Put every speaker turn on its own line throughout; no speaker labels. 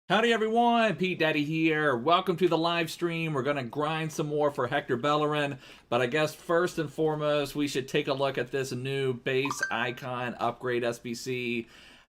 Howdy everyone, Pete Daddy here. Welcome to the live stream. We're going to grind some more for Hector Bellerin, but I guess first and foremost, we should take a look at this new base icon upgrade SBC.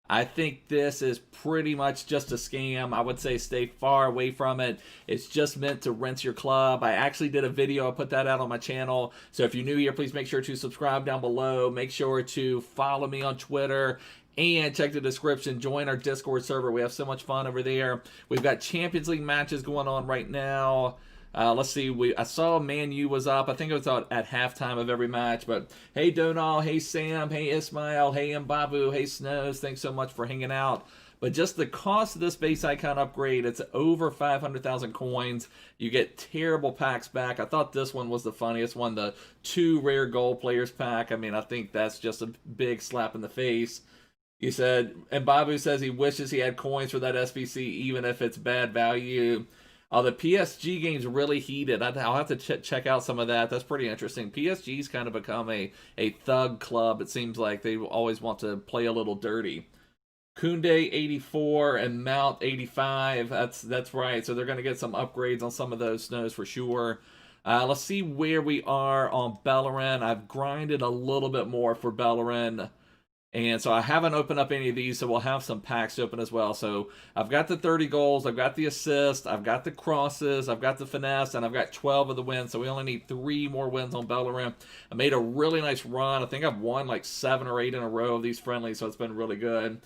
I think this is pretty much just a scam. I would say stay far away from it. It's just meant to rinse your club. I actually did a video. I put that out on my channel. So if you're new here, please make sure to subscribe down below. Make sure to follow me on Twitter. And check the description. Join our Discord server. We have so much fun over there. We've got Champions League matches going on right now. Let's see. I saw Man U was up. I think it was at halftime of every match. But hey, Donal. Hey, Sam. Hey, Ismail. Hey, Mbabu. Hey, Snows. Thanks so much for hanging out. But just the cost of this base icon upgrade, it's over 500,000 coins. You get terrible packs back. I thought this one was the funniest one, the 2 rare goal players pack. I mean, I think that's just a big slap in the face. He said, and Babu says he wishes he had coins for that SBC, even if it's bad value. The PSG game's really heated. I'll have to check out some of that. That's pretty interesting. PSG's kind of become a thug club. It seems like they always want to play a little dirty. Kunde 84 and Mount 85. That's right. So they're going to get some upgrades on some of those snows for sure. Let's see where we are on Bellerin. I've grinded a little bit more for Bellerin. And so I haven't opened up any of these, so we'll have some packs open as well. So I've got the 30 goals, I've got the assist, I've got the crosses, I've got the finesse, and I've got 12 of the wins. So we only need 3 more wins on Bellerin. I made a really nice run. I think I've won like 7 or 8 in a row of these friendlies, so it's been really good.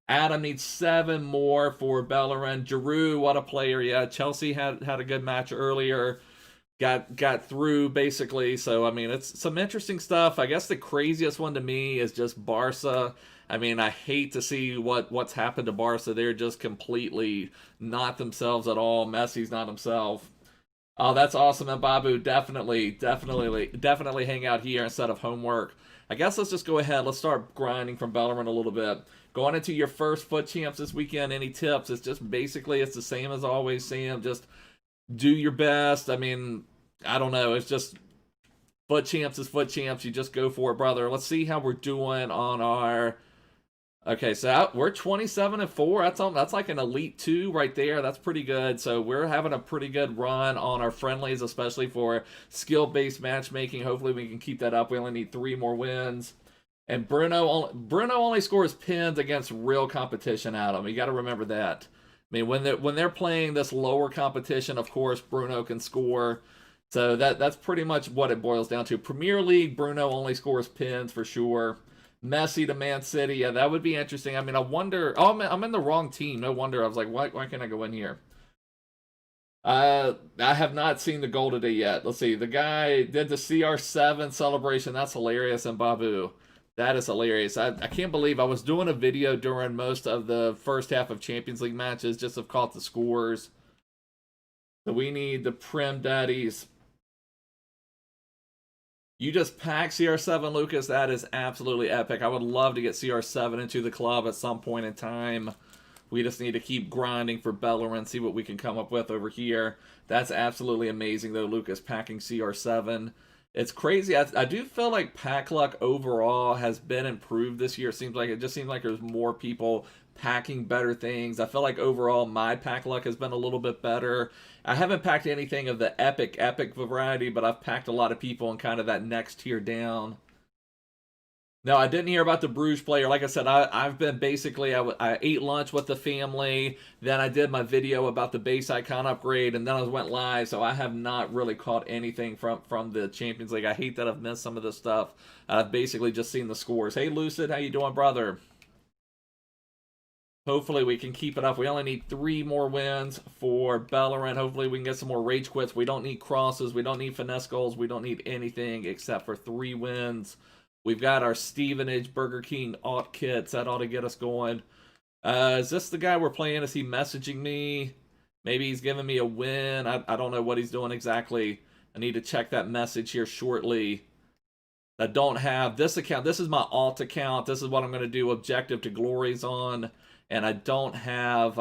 Adam needs 7 more for Bellerin. Giroud, what a player. Yeah, Chelsea had a good match earlier. Got through basically. So I mean, it's some interesting stuff. I guess the craziest one to me is just Barca. I mean, I hate to see what's happened to Barca. They're just completely not themselves at all. Messi's not himself. Oh, that's awesome. And Babu, definitely hang out here instead of homework. I guess let's just go ahead. Let's start grinding from Bellerin a little bit. Going into your first foot champs this weekend, any tips? It's just basically it's the same as always, Sam. Just do your best. I mean, I don't know. It's just foot champs is foot champs. You just go for it, brother. Let's see how we're doing on our. Okay, so we're 27-4. That's like an elite 2 right there. That's pretty good. So we're having a pretty good run on our friendlies, especially for skill-based matchmaking. Hopefully we can keep that up. We only need 3 more wins. And Bruno only scores pins against real competition, Adam. You got to remember that. I mean, when they're playing this lower competition, of course, Bruno can score. So that's pretty much what it boils down to. Premier League, Bruno only scores pins for sure. Messi to Man City, yeah, that would be interesting. I mean, I wonder. Oh, I'm in the wrong team. No wonder. I was like, why can't I go in here? I have not seen the goal today yet. Let's see. The guy did the CR7 celebration. That's hilarious. And Babu. That is hilarious. I can't believe I was doing a video during most of the first half of Champions League matches just to have caught the scores. So we need the Prem Daddies. You just pack CR7, Lucas. That is absolutely epic. I would love to get CR7 into the club at some point in time. We just need to keep grinding for Bellerin, see what we can come up with over here. That's absolutely amazing, though, Lucas, packing CR7. It's crazy. I do feel like pack luck overall has been improved this year. It just seems like there's more people packing better things. I feel like overall my pack luck has been a little bit better. I haven't packed anything of the epic variety, but I've packed a lot of people in kind of that next tier down. No, I didn't hear about the Bruges player. Like I said, I've been basically, I ate lunch with the family, then I did my video about the base icon upgrade, and then I went live, so I have not really caught anything from the Champions League. I hate that I've missed some of this stuff. I've basically just seen the scores. Hey, Lucid, how you doing, brother? Hopefully we can keep it up. We only need 3 more wins for Bellerin. Hopefully we can get some more rage quits. We don't need crosses. We don't need finesse goals. We don't need anything except for 3 wins. We've got our Stevenage Burger King aught kits. That ought to get us going. Is this the guy we're playing? Is he messaging me? Maybe he's giving me a win. I don't know what he's doing exactly. I need to check that message here shortly. I don't have this account. This is my alt account. This is what I'm going to do Objective to Glories on. And I don't have...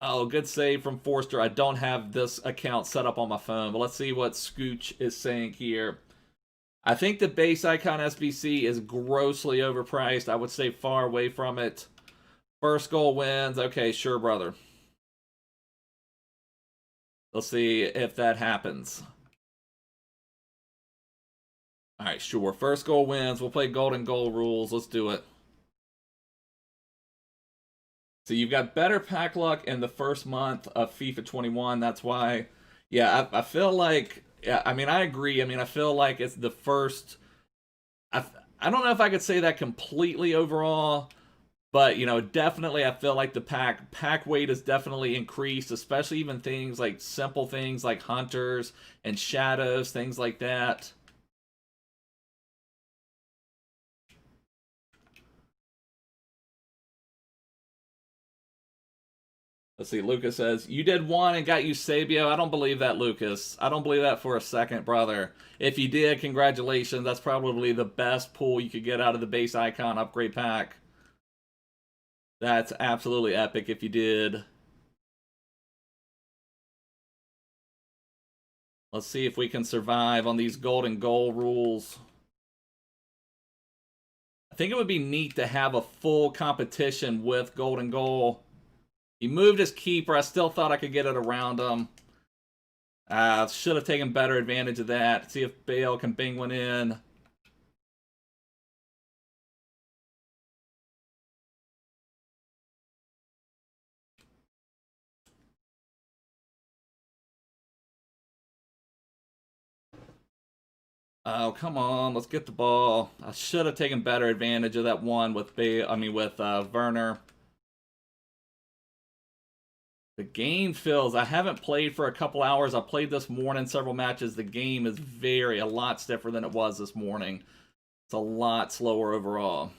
oh, good save from Forster. I don't have this account set up on my phone. But let's see what Scooch is saying here. I think the base icon SBC is grossly overpriced. I would stay far away from it. First goal wins. Okay, sure, brother. Let's see if that happens. All right, sure. First goal wins. We'll play golden goal rules. Let's do it. So you've got better pack luck in the first month of FIFA 21. That's why, yeah, I feel like, yeah, I mean, I agree. I mean, I feel like it's the first. I, I don't know if I could say that completely overall, but you know, definitely I feel like the pack weight has definitely increased, especially even things like simple things like hunters and shadows, things like that. Let's see. Lucas says, you did one and got you Sabio. I don't believe that, Lucas. I don't believe that for a second, brother. If you did, congratulations. That's probably the best pull you could get out of the base icon upgrade pack. That's absolutely epic if you did. Let's see if we can survive on these golden goal rules. I think it would be neat to have a full competition with golden goal. He moved his keeper. I still thought I could get it around him. Should have taken better advantage of that. See if Bale can bing one in. Oh, come on. Let's get the ball. I should have taken better advantage of that one with Bale. I mean, with Werner. The game feels. I haven't played for a couple hours. I played this morning several matches. The game is a lot stiffer than it was this morning. It's a lot slower overall.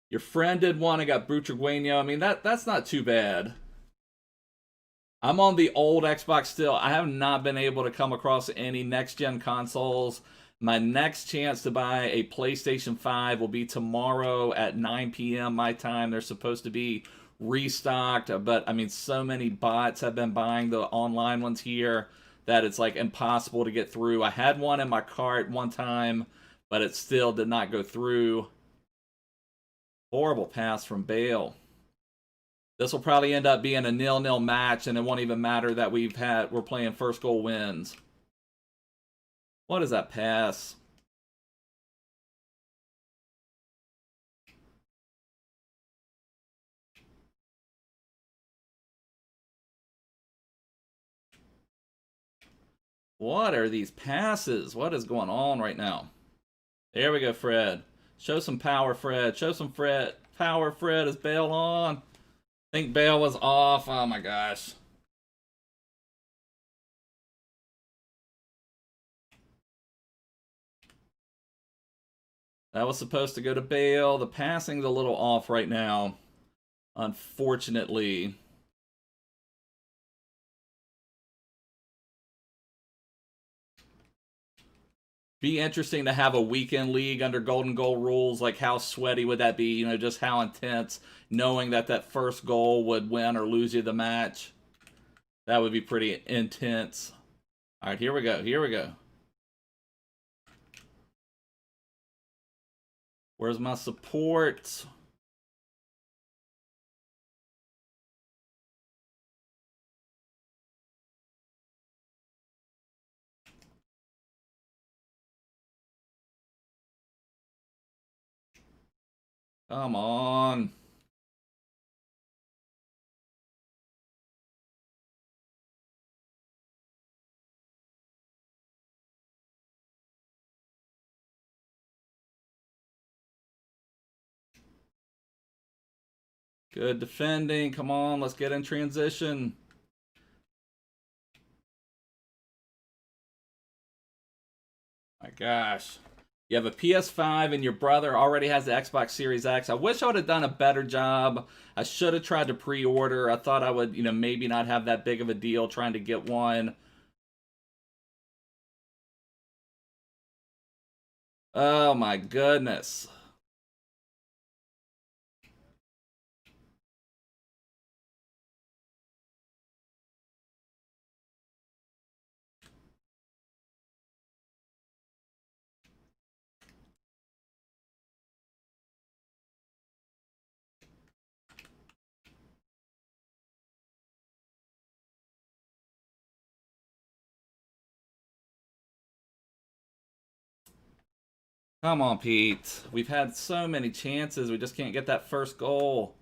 Your friend did one. I got Butragueño. I mean, that's not too bad. I'm on the old Xbox still. I have not been able to come across any next-gen consoles. My next chance to buy a PlayStation 5 will be tomorrow at 9 p.m. my time. They're supposed to be restocked, but I mean, so many bots have been buying the online ones here that it's like impossible to get through. I had one in my cart one time, but it still did not go through. Horrible pass from Bale. This will probably end up being a 0-0 match, and it won't even matter that we're playing first goal wins. What is that pass? What are these passes? What is going on right now? There we go, Fred. Show some power, Fred. Show some power, Fred. Is Bale on? I think Bale was off. Oh my gosh. That was supposed to go to Bale. The passing's a little off right now, unfortunately. Be interesting to have a weekend league under golden goal rules. Like, how sweaty would that be? You know, just how intense, knowing that that first goal would win or lose you the match. That would be pretty intense. All right, here we go. Here we go. Where's my support? Come on. Good defending. Come on, let's get in transition. My gosh. You have a PS5 and your brother already has the Xbox Series X. I wish I would have done a better job. I should have tried to pre-order. I thought I would, you know, maybe not have that big of a deal trying to get one. Oh my goodness. Come on, Pete. We've had so many chances. We just can't get that first goal.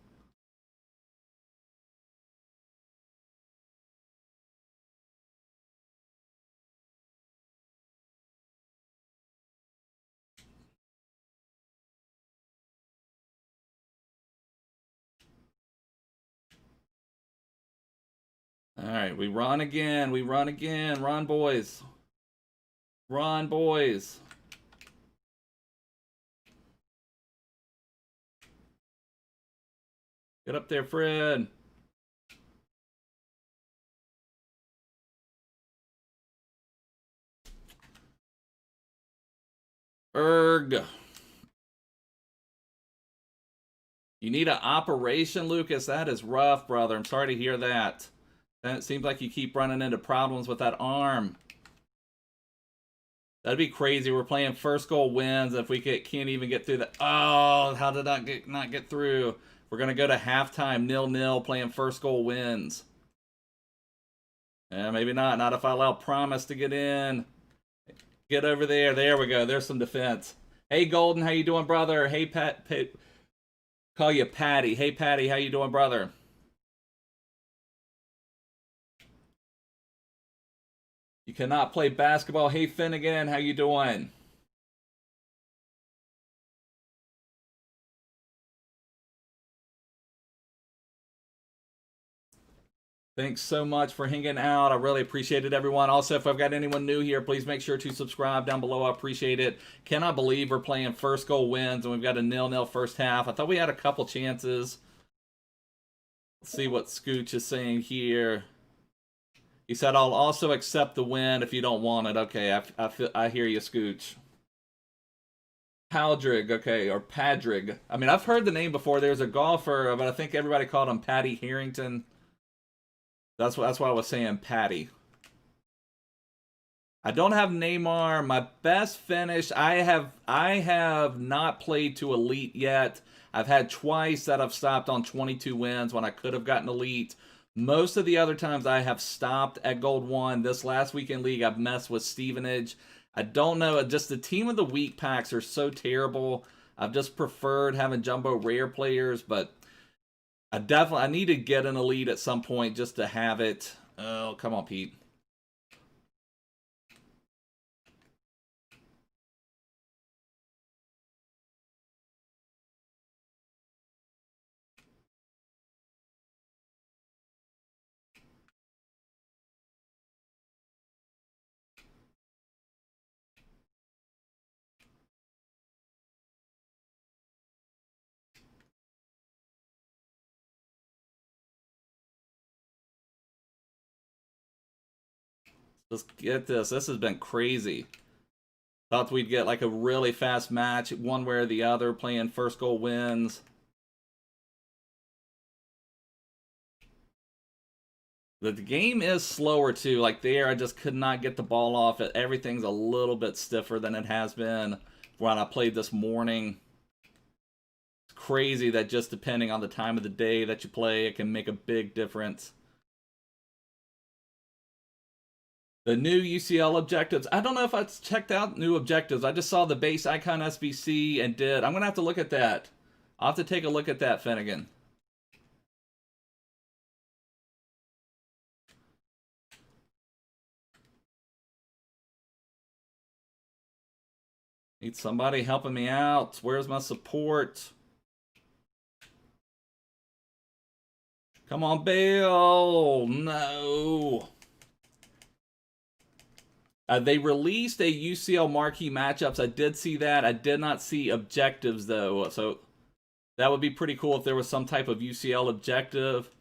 All right, we run again. We run again. Run, boys. Run, boys. Get up there, Fred. Erg. You need an operation, Lucas? That is rough, brother. I'm sorry to hear that. And it seems like you keep running into problems with that arm. That'd be crazy. We're playing first goal wins if we can't even get through that. Oh, how did I not get through? We're going to go to halftime 0-0 playing first goal wins. Yeah, maybe not. Not if I allow Promise to get in. Get over there. There we go. There's some defense. Hey, Golden. How you doing, brother? Hey, Pat. Call you Patty. Hey, Patty. How you doing, brother? You cannot play basketball. Hey, Finnegan. How you doing? Thanks so much for hanging out. I really appreciate it, everyone. Also, if I've got anyone new here, please make sure to subscribe down below. I appreciate it. Cannot believe we're playing first goal wins, and we've got a 0-0 first half. I thought we had a couple chances. Let's see what Scooch is saying here. He said, I'll also accept the win if you don't want it. Okay, I hear you, Scooch. Paldrig, okay, or Padrig. I mean, I've heard the name before. There's a golfer, but I think everybody called him Patty Harrington. That's why I was saying Patty. I don't have Neymar. My best finish, I have not played to elite yet. I've had twice that I've stopped on 22 wins when I could have gotten elite. Most of the other times I have stopped at gold 1. This last weekend league I've messed with Stevenage. I don't know, just the team of the week packs are so terrible. I've just preferred having jumbo rare players, but I need to get an elite at some point just to have it. Oh, come on, Pete. Let's get this. This has been crazy. Thought we'd get like a really fast match, one way or the other, playing first goal wins. The game is slower too. Like there, I just could not get the ball off it. Everything's a little bit stiffer than it has been when I played this morning. It's crazy that just depending on the time of the day that you play, it can make a big difference. The new UCL objectives. I don't know if I checked out new objectives. I just saw the base icon SBC and did. I'm going to have to look at that. I'll have to take a look at that, Finnegan. Need somebody helping me out. Where's my support? Come on, Bale. No. They released a UCL marquee matchups. I did see that. I did not see objectives, though. So that would be pretty cool if there was some type of UCL objective.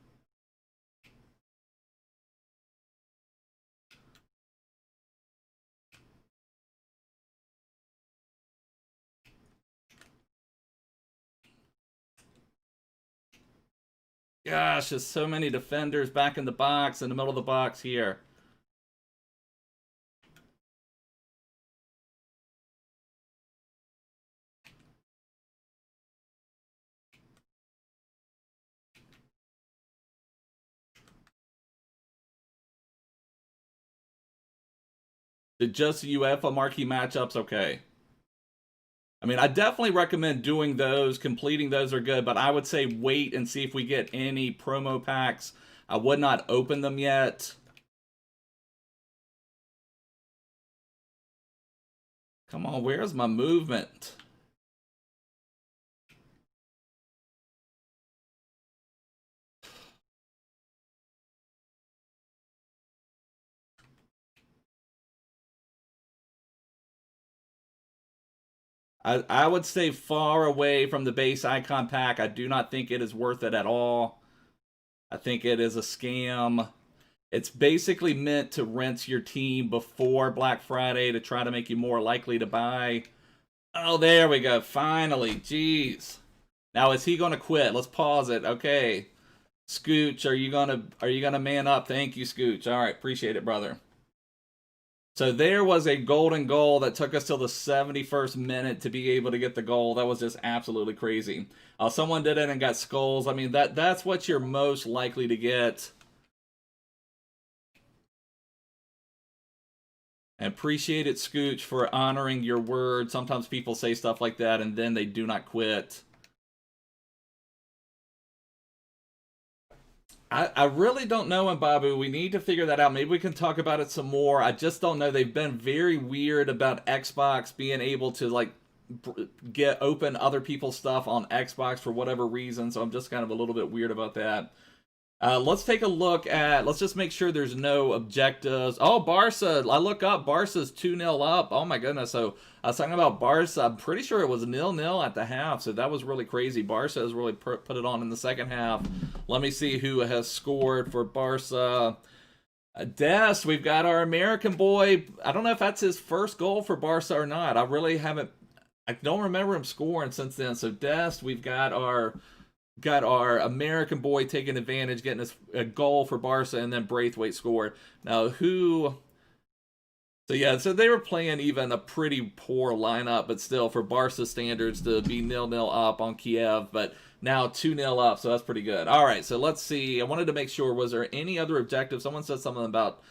Gosh, there's so many defenders back in the box, in the middle of the box here. Did just UEFA marquee matchups? Okay. I mean, I definitely recommend doing those. Completing those are good, but I would say wait and see if we get any promo packs. I would not open them yet. Come on, where's my movement? I would stay far away from the base icon pack. I do not think it is worth it at all. I think it is a scam. It's basically meant to rinse your team before Black Friday to try to make you more likely to buy. Oh, there we go. Finally. Jeez. Now is he gonna quit? Let's pause it. Okay. Scooch, are you gonna man up? Thank you, Scooch. All right, appreciate it, brother. So there was a golden goal that took us till the 71st minute to be able to get the goal. That was just absolutely crazy. Someone did it and got skulls. I mean, that's what you're most likely to get. And appreciate it, Scooch, for honoring your word. Sometimes people say stuff like that and then they do not quit. I really don't know, Mbabu. We need to figure that out. Maybe we can talk about it some more. I just don't know. They've been very weird about Xbox being able to like get open other people's stuff on Xbox for whatever reason. So I'm just kind of a little bit weird about that. Let's take a look at, let's just make sure there's no objectives. Oh, Barca, I look up, Barca's 2-0 up. Oh my goodness, so I was talking about Barca. I'm pretty sure it was 0-0 at the half, so that was really crazy. Barca has really put it on in the second half. Let me see who has scored for Barca. Dest, we've got our American boy. I don't know if that's his first goal for Barca or not. I really haven't, I don't remember him scoring since then. So Dest, we've got our American boy taking advantage, getting a goal for Barca, and then Braithwaite scored. Now, who... So, yeah, so they were playing even a pretty poor lineup, but still, for Barca standards, to be 0-0 up on Kiev, but now 2-0 up, so that's pretty good. All right, so let's see. I wanted to make sure, was there any other objective? Someone said something about...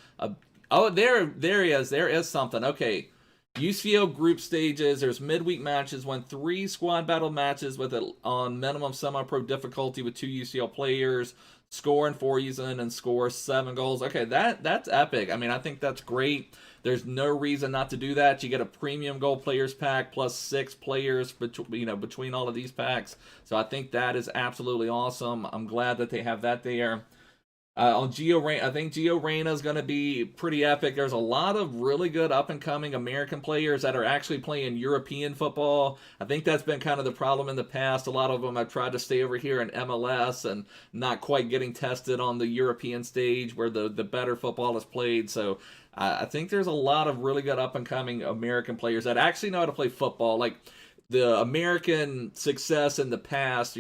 oh, there he is. There is something. Okay. UCL group stages, there's midweek matches, won 3 squad battle matches with it on minimum semi-pro difficulty with 2 UCL players, score in 4 season and score 7 goals. Okay, that's epic. I mean, I think that's great. There's no reason not to do that. You get a premium goal players pack plus 6 players between all of these packs. So I think that is absolutely awesome. I'm glad that they have that there. On Gio Reyna, I think Gio Reyna is going to be pretty epic. There's a lot of really good up-and-coming American players that are actually playing European football. I think that's been kind of the problem in the past. A lot of them have tried to stay over here in MLS and not quite getting tested on the European stage where the better football is played. So I think there's a lot of really good up-and-coming American players that actually know how to play football. Like, the American success in the past,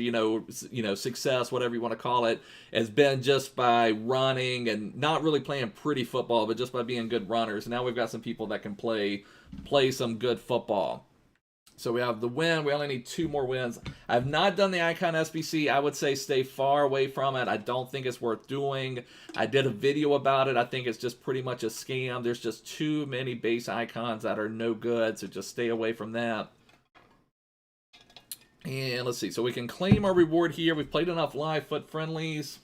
success, whatever you want to call it, has been just by running and not really playing pretty football, but just by being good runners. Now we've got some people that can play some good football. So we have the win. We only need 2 more wins. I've not done the Icon SBC. I would say stay far away from it. I don't think it's worth doing. I did a video about it. I think it's just pretty much a scam. There's just too many base icons that are no good, so just stay away from that. And let's see, so we can claim our reward here. We've played enough live foot friendlies.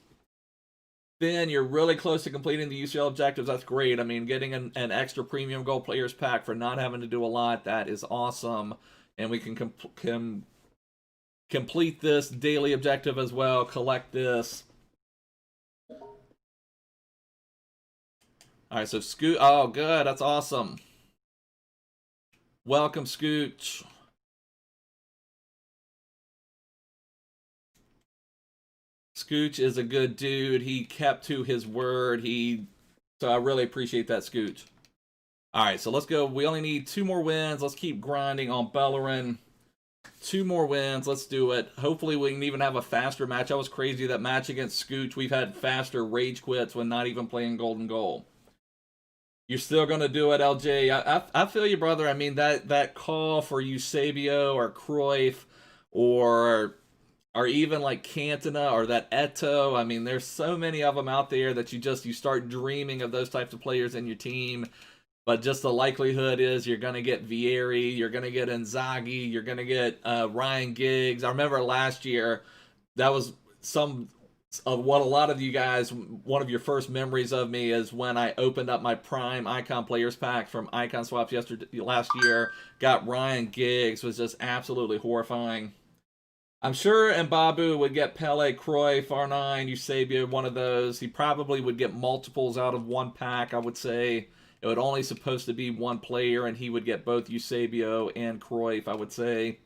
Then you're really close to completing the UCL objectives. That's great. I mean, getting an extra premium gold players pack for not having to do a lot, that is awesome. And we can complete this daily objective as well. Collect this. All right, so Scoot. Oh, good. That's awesome. Welcome, Scooch. Scooch is a good dude. He kept to his word. So I really appreciate that, Scooch. All right, so let's go. We only need 2 more wins. Let's keep grinding on Bellerin. 2 more wins. Let's do it. Hopefully we can even have a faster match. That was crazy, that match against Scooch. We've had faster rage quits when not even playing golden goal. You're still going to do it, LJ. I feel you, brother. I mean, that call for Eusebio or Cruyff or even like Cantona or that Eto'o. I mean, there's so many of them out there that you start dreaming of those types of players in your team. but just the likelihood is you're going to get Vieri, you're going to get Inzaghi, you're going to get Ryan Giggs. I remember last year, that was some of what a lot of you guys, one of your first memories of me is when I opened up my Prime Icon Players Pack from Icon Swaps last year, got Ryan Giggs, was just absolutely horrifying. I'm sure Mbappe would get Pele, Cruyff, R9, Eusebio, one of those. He probably would get multiples out of one pack, I would say. It would only supposed to be one player, and he would get both Eusebio and Cruyff, I would say.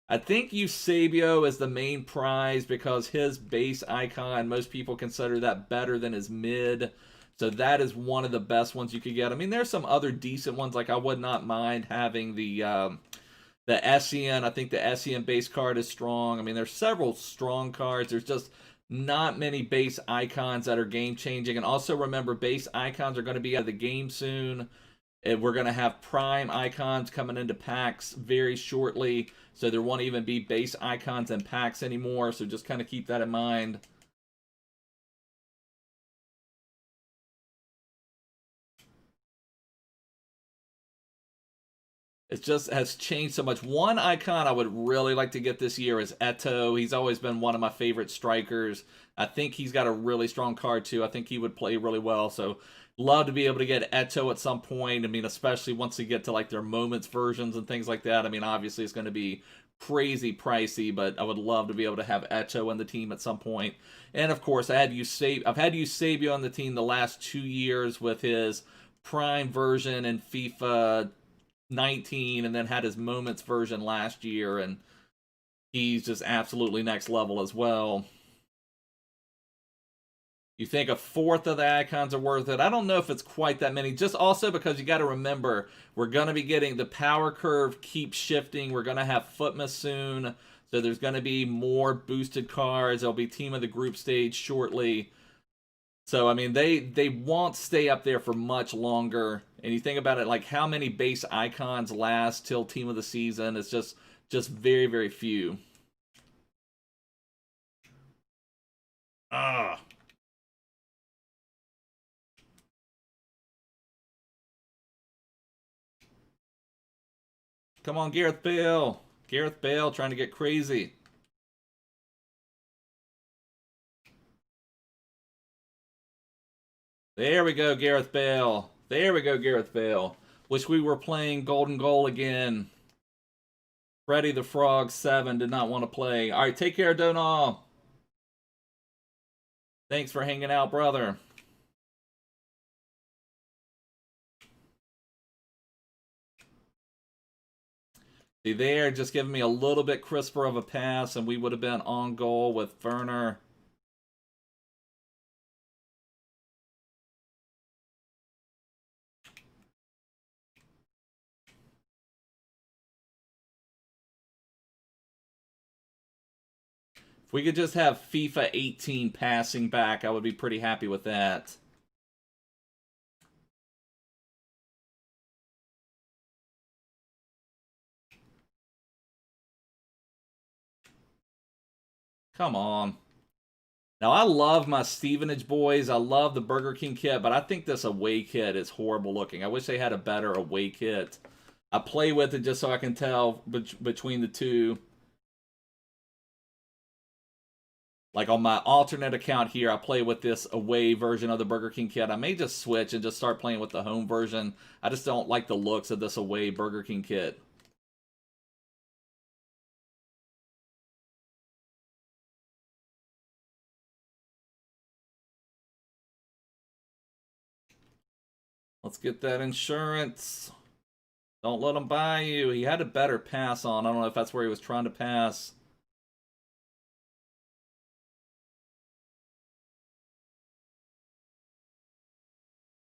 I think Eusebio is the main prize because his base icon, most people consider that better than his mid. So that is one of the best ones you could get. I mean, there's some other decent ones. Like I would not mind having the Essien. I think the Essien base card is strong. I mean, there's several strong cards. There's just not many base icons that are game changing. And also remember, base icons are going to be out of the game soon. And we're going to have prime icons coming into packs very shortly. So there won't even be base icons in packs anymore. So just kind of keep that in mind. It just has changed so much. One icon I would really like to get this year is Eto'o. He's always been one of my favorite strikers. I think he's got a really strong card too. I think he would play really well. So love to be able to get Eto'o at some point. I mean, especially once you get to like their moments versions and things like that. I mean, obviously it's going to be crazy pricey, but I would love to be able to have Eto'o in the team at some point. And of course, I've had Eusebio on the team the last 2 years with his prime version in FIFA 19 and then had his moments version last year, and he's just absolutely next level as well. You think a fourth of the icons are worth it? I don't know if it's quite that many, just also because you got to remember we're going to be getting the power curve keep shifting. We're going to have Footmas soon, so there's going to be more boosted cards. There'll be team of the group stage shortly. So, I mean, they won't stay up there for much longer. And you think about it, like how many base icons last till team of the season? It's just very, very few. Ah. Come on, Gareth Bale. Gareth Bale trying to get crazy. There we go, Gareth Bale. There we go, Gareth Bale. Wish we were playing Golden Goal again. Freddy the Frog 7 did not want to play. All right, take care, Donal. Thanks for hanging out, brother. See, there just giving me a little bit crisper of a pass, and we would have been on goal with Werner. If we could just have FIFA 18 passing back, I would be pretty happy with that. Come on. Now, I love my Stevenage boys. I love the Burger King kit, but I think this away kit is horrible looking. I wish they had a better away kit. I play with it just so I can tell between the two. Like on my alternate account here, I play with this away version of the Burger King kit. I may just switch and just start playing with the home version. I just don't like the looks of this away Burger King kit. Let's get that insurance. Don't let him buy you. He had a better pass on. I don't know if that's where he was trying to pass.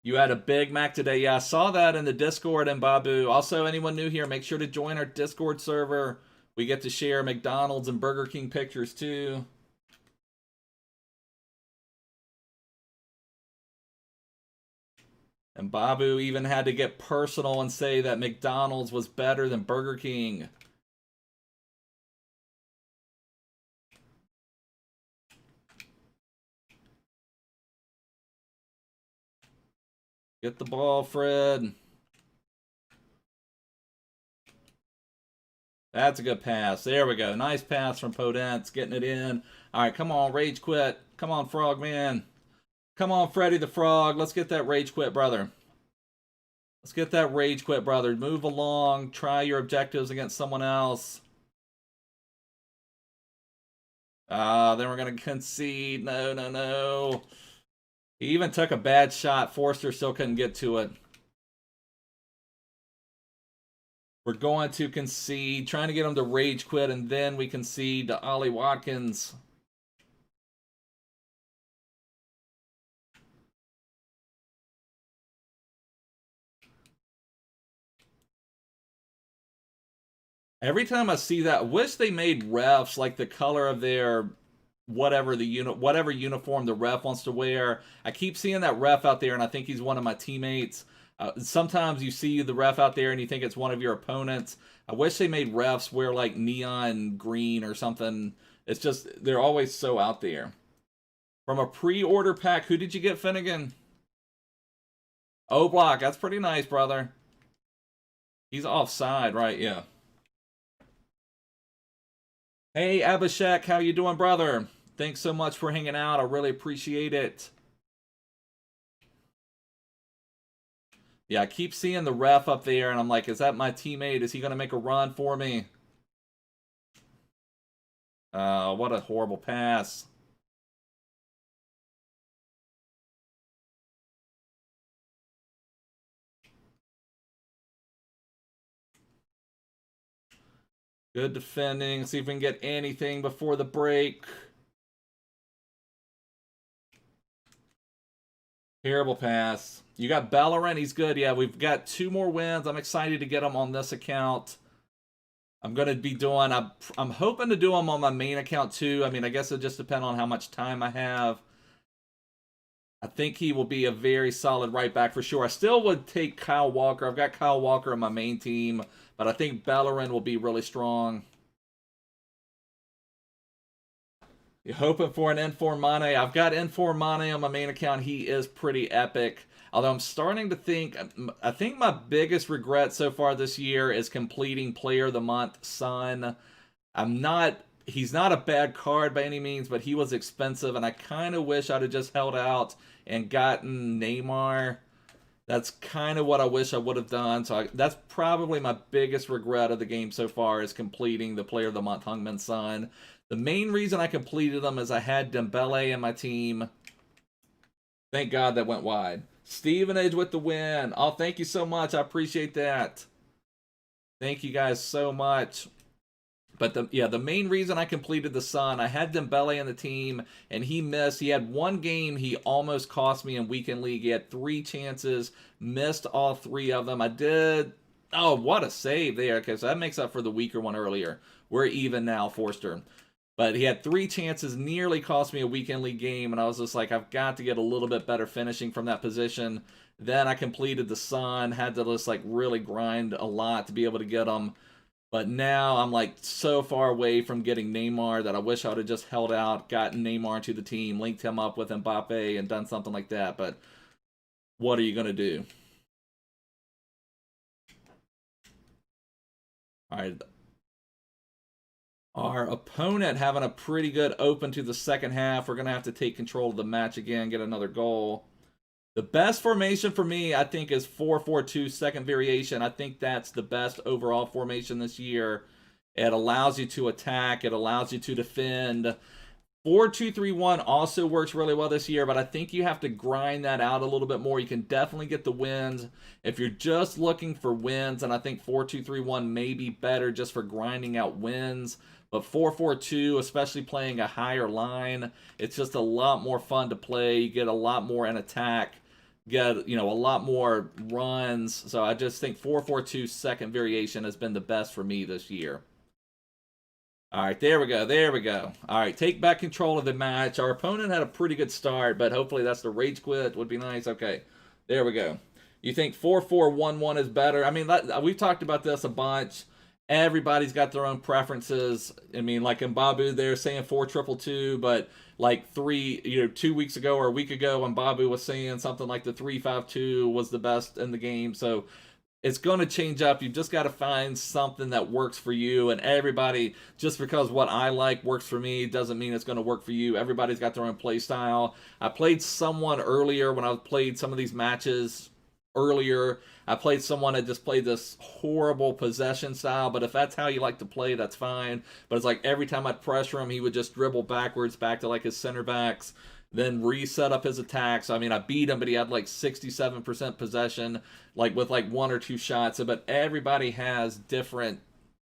You had a Big Mac today. Yeah, I saw that in the Discord and Babu. Also, anyone new here, make sure to join our Discord server. We get to share McDonald's and Burger King pictures too. And Babu even had to get personal and say that McDonald's was better than Burger King. Get the ball, Fred. That's a good pass. There we go. Nice pass from Podence, getting it in. All right, come on, rage quit. Come on, Frogman. Come on, Freddy the Frog. Let's get that rage quit, brother. Let's get that rage quit, brother. Move along. Try your objectives against someone else. Then we're going to concede. No, no, no. He even took a bad shot. Forster still couldn't get to it. We're going to concede. Trying to get him to rage quit, and then we concede to Ollie Watkins. Every time I see that, I wish they made refs like the color of their whatever uniform the ref wants to wear. I keep seeing that ref out there, and I think he's one of my teammates. Sometimes you see the ref out there and you think it's one of your opponents. I wish they made refs wear like neon green or something. It's just, they're always so out there. From a pre-order pack, who did you get, Finnegan? O-Block, that's pretty nice, brother. He's offside, right? Yeah. Hey, Abhishek, how you doing, brother? Thanks so much for hanging out. I really appreciate it. Yeah, I keep seeing the ref up there, and I'm like, is that my teammate? Is he going to make a run for me? What a horrible pass. Good defending. See if we can get anything before the break. Terrible pass. You got Bellerin. He's good. Yeah, we've got 2 more wins. I'm excited to get him on this account. I'm going to be doing... I'm hoping to do them on my main account too. I mean, I guess it just depends on how much time I have. I think he will be a very solid right back for sure. I still would take Kyle Walker. I've got Kyle Walker on my main team, but I think Bellerin will be really strong. You're hoping for an Inform Mane. I've got Inform Mane on my main account. He is pretty epic. Although I'm starting to think, I think my biggest regret so far this year is completing Player of the Month, Son. He's not a bad card by any means, but he was expensive, and I kind of wish I'd have just held out and gotten Neymar. That's kind of what I wish I would have done. So that's probably my biggest regret of the game so far, is completing the Player of the Month, Heung Min Son. The main reason I completed them is I had Dembele in my team. Thank God that went wide. Stevenage with the win. Oh, thank you so much. I appreciate that. Thank you guys so much. But the main reason I completed the Sun, I had Dembele in the team, and he missed. He had one game he almost cost me in Weekend League. He had 3 chances, missed all 3 of them. I did. Oh, what a save there, because that makes up for the weaker one earlier. We're even now, Forster. But he had 3 chances, nearly cost me a Weekend League game, and I was just like, I've got to get a little bit better finishing from that position. Then I completed the Sun, had to just like really grind a lot to be able to get him. But now I'm like so far away from getting Neymar that I wish I would have just held out, gotten Neymar to the team, linked him up with Mbappe, and done something like that. But what are you going to do? All right. Our opponent having a pretty good open to the second half. We're going to have to take control of the match again, get another goal. The best formation for me, I think, is 4-4-2, second variation. I think that's the best overall formation this year. It allows you to attack. It allows you to defend. 4-2-3-1 also works really well this year, but I think you have to grind that out a little bit more. You can definitely get the wins. If you're just looking for wins, and I think 4-2-3-1 may be better just for grinding out wins. But 4-4-2, especially playing a higher line, it's just a lot more fun to play. You get a lot more in attack. Get, a lot more runs. So I just think 4-4-2 second variation has been the best for me this year. All right, there we go. There we go. All right, take back control of the match. Our opponent had a pretty good start, but hopefully that's the rage quit. Would be nice. Okay, there we go. You think 4-4-1-1 is better? I mean, we've talked about this a bunch. Everybody's got their own preferences. I mean, like Mbappe, they're saying 4-2-2, but like 2 weeks ago or a week ago, Mbappe was saying something like the 3-5-2 was the best in the game. So it's going to change up. You've just got to find something that works for you. And everybody, just because what I like works for me, doesn't mean it's going to work for you. Everybody's got their own play style. I played someone earlier when I played some of these matches earlier. I played someone that just played this horrible possession style. But if that's how you like to play, that's fine. But it's like every time I'd pressure him, he would just dribble backwards back to like his center backs, then reset up his attacks. I mean, I beat him, but he had like 67% possession, like with like 1 or 2 shots. But everybody has different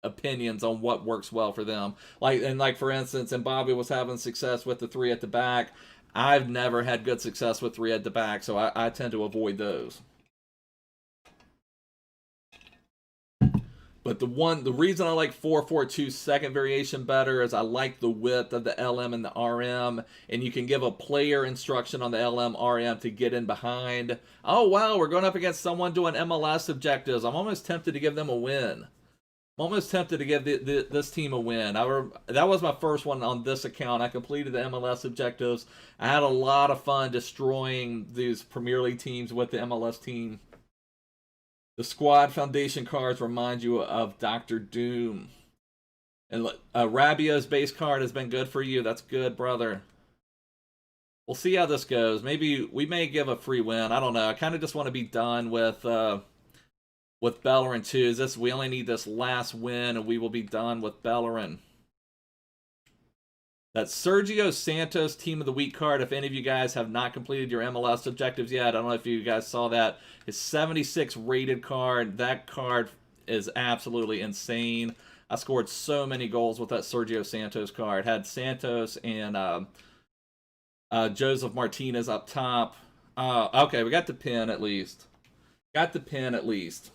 opinions on what works well for them. Like for instance, Mbappe was having success with the 3 at the back. I've never had good success with 3 at the back, so I tend to avoid those. But the reason I like 4-4-2 second variation better is I like the width of the LM and the RM, and you can give a player instruction on the LM RM to get in behind. Oh wow, we're going up against someone doing MLS objectives. I'm almost tempted to give them a win. I'm almost tempted to give this team a win. That was my first one on this account. I completed the MLS objectives. I had a lot of fun destroying these Premier League teams with the MLS team. The squad foundation cards remind you of Dr. Doom. And Rabiot's base card has been good for you. That's good, brother. We'll see how this goes. Maybe we may give a free win. I don't know. I kind of just want to be done with Bellerin too. We only need this last win, and we will be done with Bellerin. That's Sergio Santos Team of the Week card. If any of you guys have not completed your MLS objectives yet, I don't know if you guys saw that. His 76 rated card. That card is absolutely insane. I scored so many goals with that Sergio Santos card. Had Santos and Joseph Martinez up top. Okay, we got the pin at least. Got the pin at least.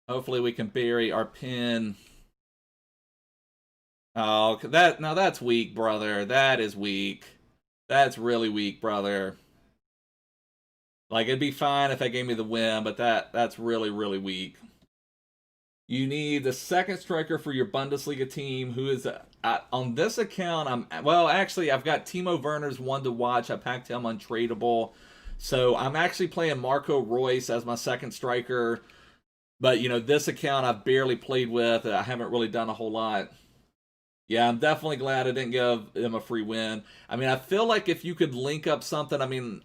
Hopefully we can bury our pin. Oh, now that's weak, brother. That is weak. That's really weak, brother. Like, it'd be fine if that gave me the win, but that's really, really weak. You need the second striker for your Bundesliga team, who is on this account. Actually, I've got Timo Werner's one to watch. I packed him untradeable, so I'm actually playing Marco Reus as my second striker. But this account I've barely played with. I haven't really done a whole lot. Yeah, I'm definitely glad I didn't give him a free win. I mean, I feel like if you could link up something, I mean,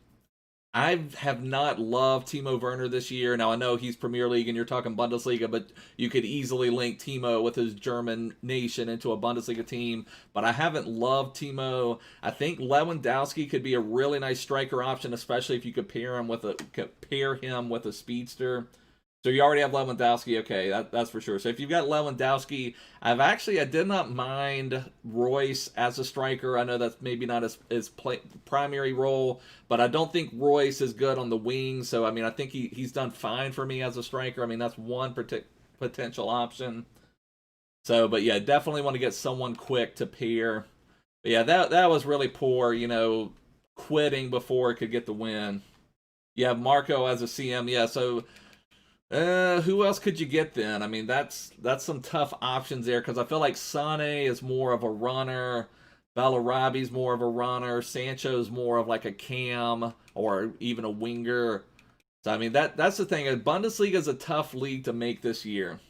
I have not loved Timo Werner this year. Now, I know he's Premier League and you're talking Bundesliga, but you could easily link Timo with his German nation into a Bundesliga team. But I haven't loved Timo. I think Lewandowski could be a really nice striker option, especially if you could pair him with a speedster. So you already have Lewandowski, okay, that's for sure. So if you've got Lewandowski, I did not mind Reus as a striker. I know that's maybe not his primary role, but I don't think Reus is good on the wings. So, I mean, I think he's done fine for me as a striker. I mean, that's one potential option. So, but yeah, definitely want to get someone quick to pair. But yeah, that was really poor, quitting before it could get the win. You have Marco as a CM, yeah, so... who else could you get then? I mean, that's some tough options there because I feel like Sane is more of a runner, Bellarabi's more of a runner, Sancho's more of like a cam or even a winger. So I mean that's the thing. Bundesliga is a tough league to make this year.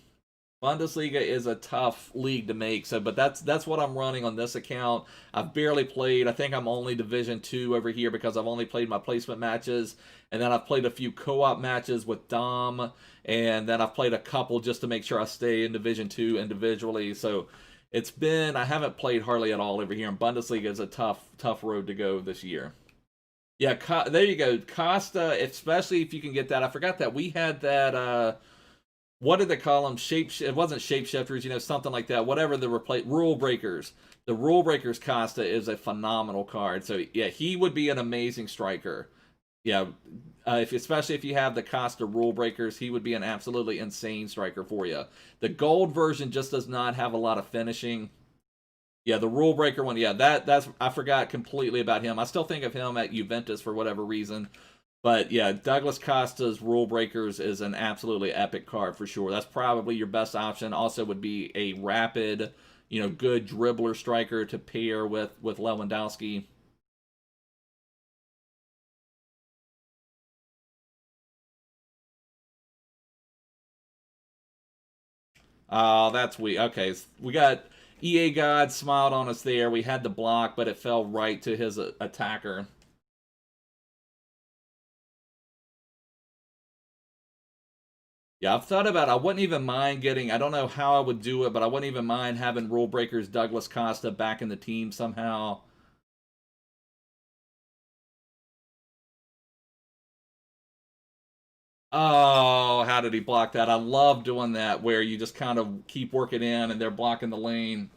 Bundesliga is a tough league to make. So, but that's what I'm running on this account. I've barely played. I think I'm only Division 2 over here because I've only played my placement matches. And then I've played a few co-op matches with Dom. And then I've played a couple just to make sure I stay in Division 2 individually. So I haven't played hardly at all over here. And Bundesliga is a tough road to go this year. Yeah, there you go. Costa, especially if you can get that. I forgot that we had that... what did they call them? It wasn't shapeshifters, something like that. Whatever rule breakers. The rule breakers Costa is a phenomenal card. So yeah, he would be an amazing striker. Yeah, especially if you have the Costa rule breakers, he would be an absolutely insane striker for you. The gold version just does not have a lot of finishing. Yeah, the rule breaker one. Yeah, I forgot completely about him. I still think of him at Juventus for whatever reason. But yeah, Douglas Costa's Rule Breakers is an absolutely epic card for sure. That's probably your best option. Also would be a rapid, good dribbler striker to pair with Lewandowski. Oh, that's weak. Okay, we got EA God smiled on us there. We had the block, but it fell right to his attacker. Yeah, I've thought about it. I wouldn't even mind getting, I don't know how I would do it, but I wouldn't even mind having Rule Breakers Douglas Costa back in the team somehow. Oh, how did he block that? I love doing that where you just kind of keep working in and they're blocking the lane.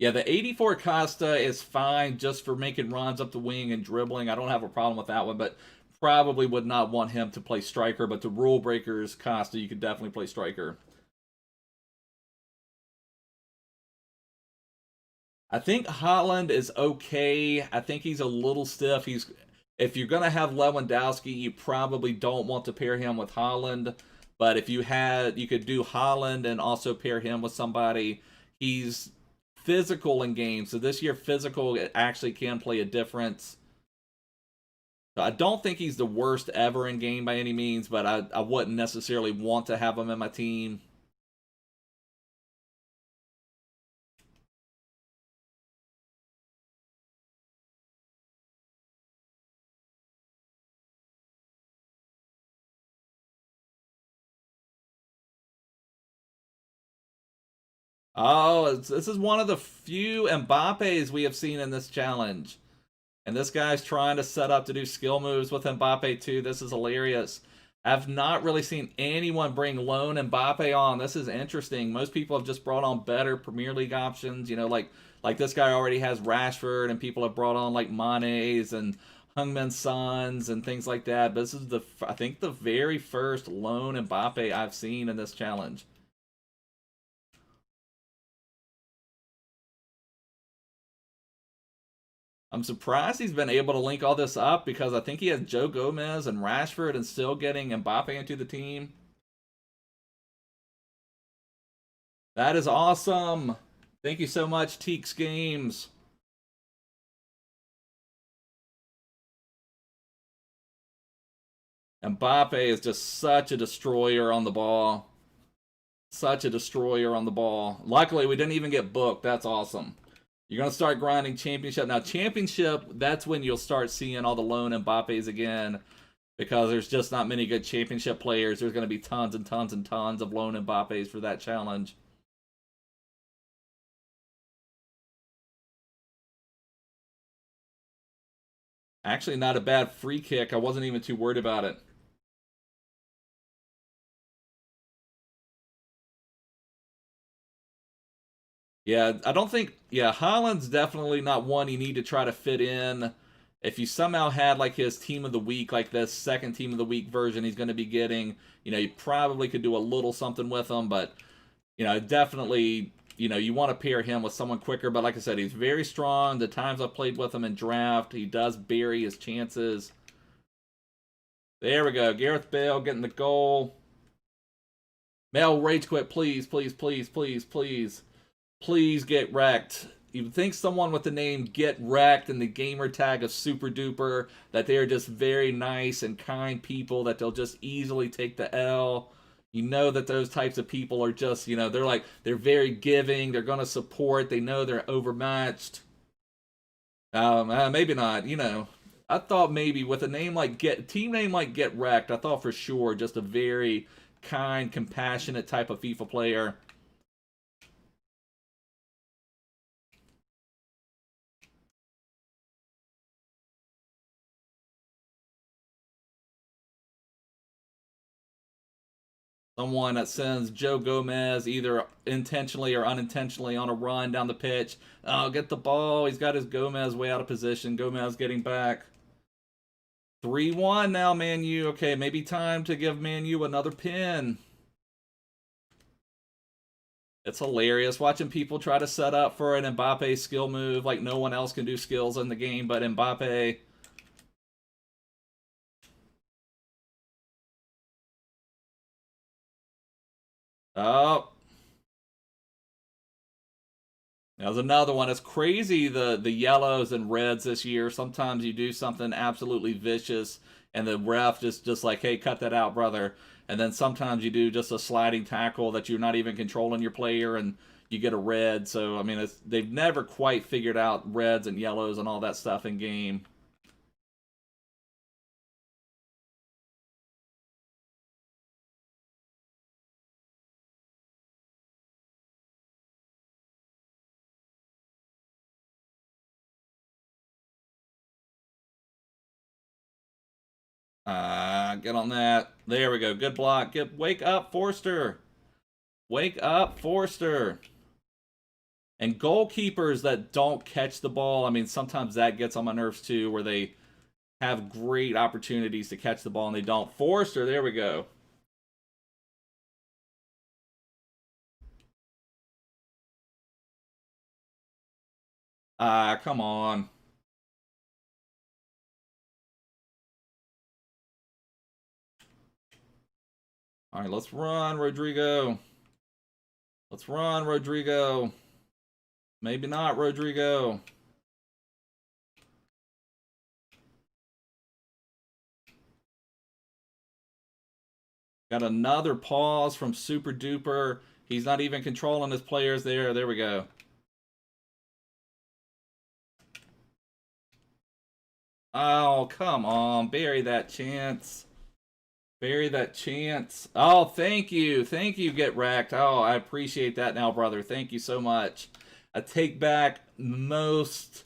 Yeah, the 84 Costa is fine just for making runs up the wing and dribbling. I don't have a problem with that one, but probably would not want him to play striker. But the Rule Breakers Costa, you could definitely play striker. I think Haaland is okay. I think he's a little stiff. He's If you're gonna have Lewandowski, you probably don't want to pair him with Haaland. But if you could do Haaland and also pair him with somebody. He's physical in games, so this year physical actually can play a difference. So I don't think he's the worst ever in game by any means, but I wouldn't necessarily want to have him in my team. Oh, this is one of the few Mbappes we have seen in this challenge. And this guy's trying to set up to do skill moves with Mbappe too. This is hilarious. I've not really seen anyone bring lone Mbappe on. This is interesting. Most people have just brought on better Premier League options. Like this guy already has Rashford, and people have brought on like Mane's and Heung Min Son's and things like that. But this is I think the very first lone Mbappe I've seen in this challenge. I'm surprised he's been able to link all this up because I think he has Joe Gomez and Rashford and still getting Mbappe into the team. That is awesome. Thank you so much, Teeks Games. Mbappe is just such a destroyer on the ball. Such a destroyer on the ball. Luckily, we didn't even get booked. That's awesome. You're going to start grinding Championship. Now, Championship, that's when you'll start seeing all the lone Mbappes again because there's just not many good Championship players. There's going to be tons and tons and tons of lone Mbappes for that challenge. Actually, not a bad free kick. I wasn't even too worried about it. Yeah, I don't think. Yeah, Haaland's definitely not one you need to try to fit in. If you somehow had like his team of the week, like this second team of the week version he's going to be getting, you probably could do a little something with him, but definitely, you want to pair him with someone quicker. But like I said, he's very strong. The times I've played with him in draft, he does bury his chances. There we go. Gareth Bale getting the goal. Mel, rage quit, please, please, please, please, please. Please get wrecked. You would think someone with the name Get Wrecked and the gamer tag of Super Duper, that they're just very nice and kind people, that they'll just easily take the L. You know that those types of people are just, they're very giving, they're going to support, they know they're overmatched. Maybe not, I thought maybe with a name like team name like Get Wrecked, I thought for sure just a very kind, compassionate type of FIFA player. Someone that sends Joe Gomez either intentionally or unintentionally on a run down the pitch. Oh, get the ball. He's got his Gomez way out of position. Gomez getting back. 3-1 now, Man U. Okay, maybe time to give Man U another pin. It's hilarious watching people try to set up for an Mbappe skill move like no one else can do skills in the game but Mbappe. Oh. There's another one. It's crazy, the yellows and reds this year. Sometimes you do something absolutely vicious, and the ref just like, hey, cut that out, brother. And then sometimes you do just a sliding tackle that you're not even controlling your player and you get a red. So, I mean, they've never quite figured out reds and yellows and all that stuff in game. Get on that. There we go. Good block. Wake up, Forster. Wake up, Forster. And goalkeepers that don't catch the ball, I mean, sometimes that gets on my nerves too, where they have great opportunities to catch the ball and they don't. Forster, there we go. Come on. All right, let's run, Rodrigo. Let's run, Rodrigo. Maybe not, Rodrigo. Got another pause from Super Duper. He's not even controlling his players there. There we go. Oh, come on. Bury that chance. Bury that chance. Oh, thank you. Thank you, Get Wrecked. Oh, I appreciate that now, brother. Thank you so much. I take back most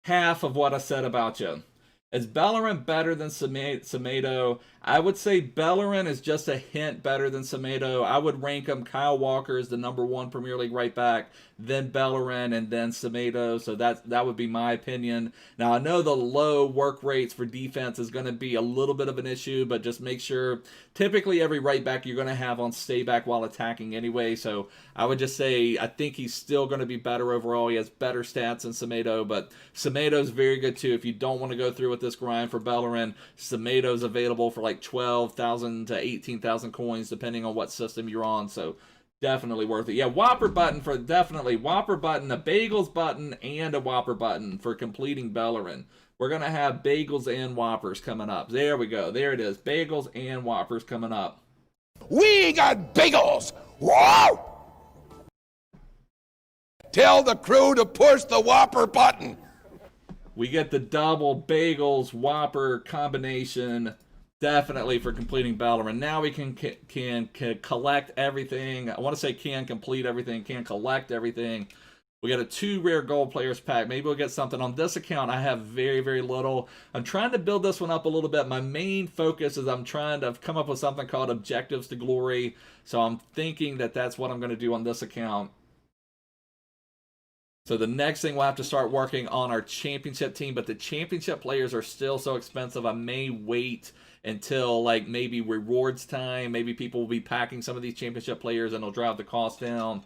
half of what I said about you. Is Bellerin better than Semedo? I would say Bellerin is just a hint better than Semedo. I would rank him. Kyle Walker is the #1 Premier League right back, then Bellerin, and then Semedo. So that would be my opinion. Now, I know the low work rates for defense is going to be a little bit of an issue, but just make sure, typically every right back you're going to have on stay back while attacking anyway. So I would just say I think he's still going to be better overall. He has better stats than Semedo, but Semedo's very good too. If you don't want to go through with this grind for Bellerin, Semedo's available for like 12,000 to 18,000 coins depending on what system you're on. So definitely worth it. Yeah, Whopper button for definitely Whopper button, a Bagels button, and a Whopper button for completing Bellerin. We're going to have Bagels and Whoppers coming up. There we go. There it is. Bagels and Whoppers coming up.
We got Bagels! Whoa! Tell the crew to push the Whopper button.
We get the double Bagels Whopper combination. Definitely for completing Bellerin. Now we can collect everything. I want to say can complete everything, can collect everything. We got a 2 rare gold players pack. Maybe we'll get something. On this account, I have very, very little. I'm trying to build this one up a little bit. My main focus is I'm trying to come up with something called Objectives to Glory. So I'm thinking that that's what I'm going to do on this account. So the next thing we'll have to start working on our championship team, but the championship players are still so expensive. I may wait until like maybe rewards time. Maybe people will be packing some of these championship players and it'll drive the cost down.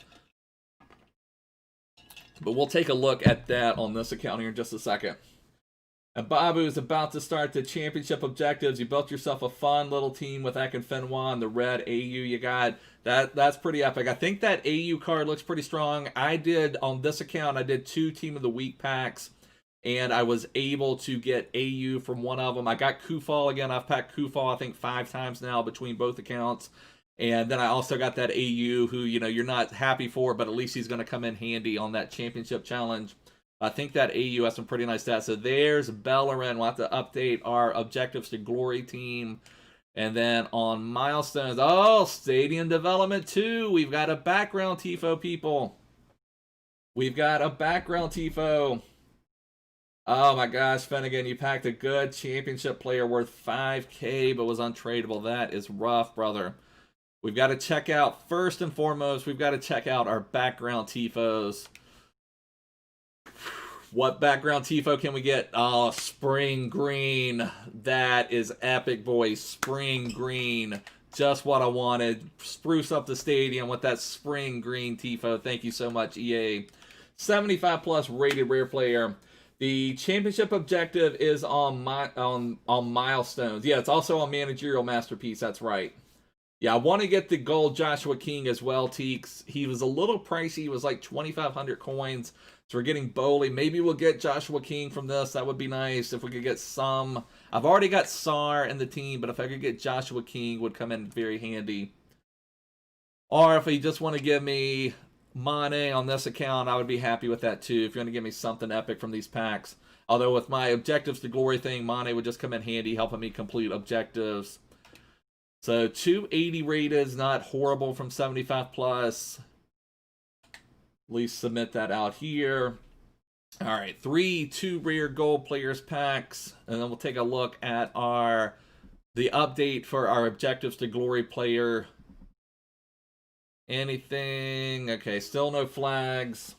But we'll take a look at that on this account here in just a second. And Babu is about to start the championship objectives. You built yourself a fun little team with Akinfenwa and the red AU you got. That's pretty epic. I think that AU card looks pretty strong. I did, on this account, I did 2 Team of the Week packs. And I was able to get AU from one of them. I got Kufal again. I've packed Kufal, I think, 5 times now between both accounts. And then I also got that AU who, you know, you're not happy for, but at least he's going to come in handy on that championship challenge. I think that AU has some pretty nice stats. So there's Bellerin. We'll have to update our Objectives to Glory team. And then on milestones, oh, Stadium Development 2. We've got a background Tifo, people. We've got a background Tifo. Oh my gosh, Finnegan, you packed a good championship player worth 5K, but was untradeable. That is rough, brother. We've got to check out, first and foremost, we've got to check out our background Tifos. What background Tifo can we get? Oh, Spring Green. That is epic, boys. Spring Green. Just what I wanted. Spruce up the stadium with that Spring Green Tifo. Thank you so much, EA. 75 plus rated rare player. The championship objective is on milestones. Yeah, it's also on managerial masterpiece. That's right. Yeah, I want to get the gold Joshua King as well, Teeks. He was a little pricey. He was like 2,500 coins. So we're getting Bowley. Maybe we'll get Joshua King from this. That would be nice if we could get some. I've already got Sar in the team, but if I could get Joshua King, would come in very handy. Or if you just want to give me Mane on this account, I would be happy with that too. If you want to give me something epic from these packs. Although with my objectives to glory thing, Mane would just come in handy, helping me complete objectives. So 280 rated is not horrible from 75 plus. At least submit that out here. All right, 2 rare gold players packs, and then we'll take a look at the update for our objectives to glory player. Anything? Okay, still no flags.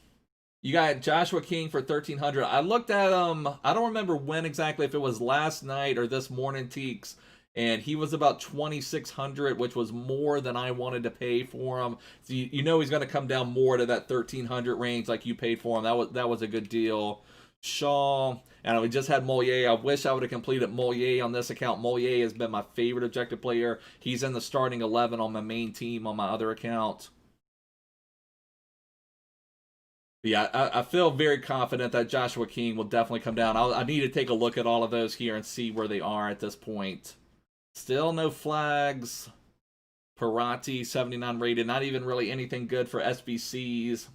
You got Joshua King for 1,300. I looked at him. I don't remember when exactly, if it was last night or this morning, Teeks. And he was about 2,600, which was more than I wanted to pay for him. So you know he's going to come down more to that 1,300 range like you paid for him. That was a good deal. Shaw. And we just had Mollet. I wish I would have completed Mollet on this account. Mollet has been my favorite objective player. He's in the starting 11 on my main team on my other account. But yeah, I feel very confident that Joshua King will definitely come down. I need to take a look at all of those here and see where they are at this point. Still no flags. Parati, 79 rated. Not even really anything good for SBCs.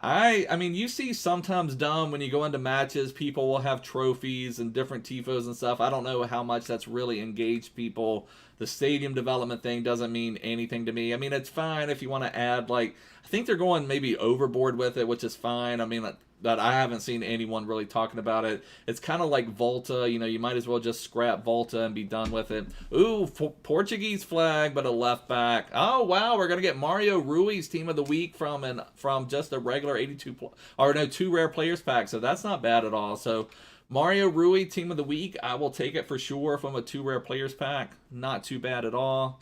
I mean, you see sometimes dumb when you go into matches, people will have trophies and different tifos and stuff. I don't know how much that's really engaged people. The stadium development thing doesn't mean anything to me. I mean, it's fine if you want to add, like, I think they're going maybe overboard with it, which is fine. I mean, but I haven't seen anyone really talking about it. It's kind of like Volta. You know, you might as well just scrap Volta and be done with it. Ooh, Portuguese flag, but a left back. Oh, wow, we're going to get Mario Rui's Team of the Week from just a regular 2 rare players pack. So that's not bad at all. So Mario Rui, Team of the Week, I will take it for sure from a 2 rare players pack. Not too bad at all.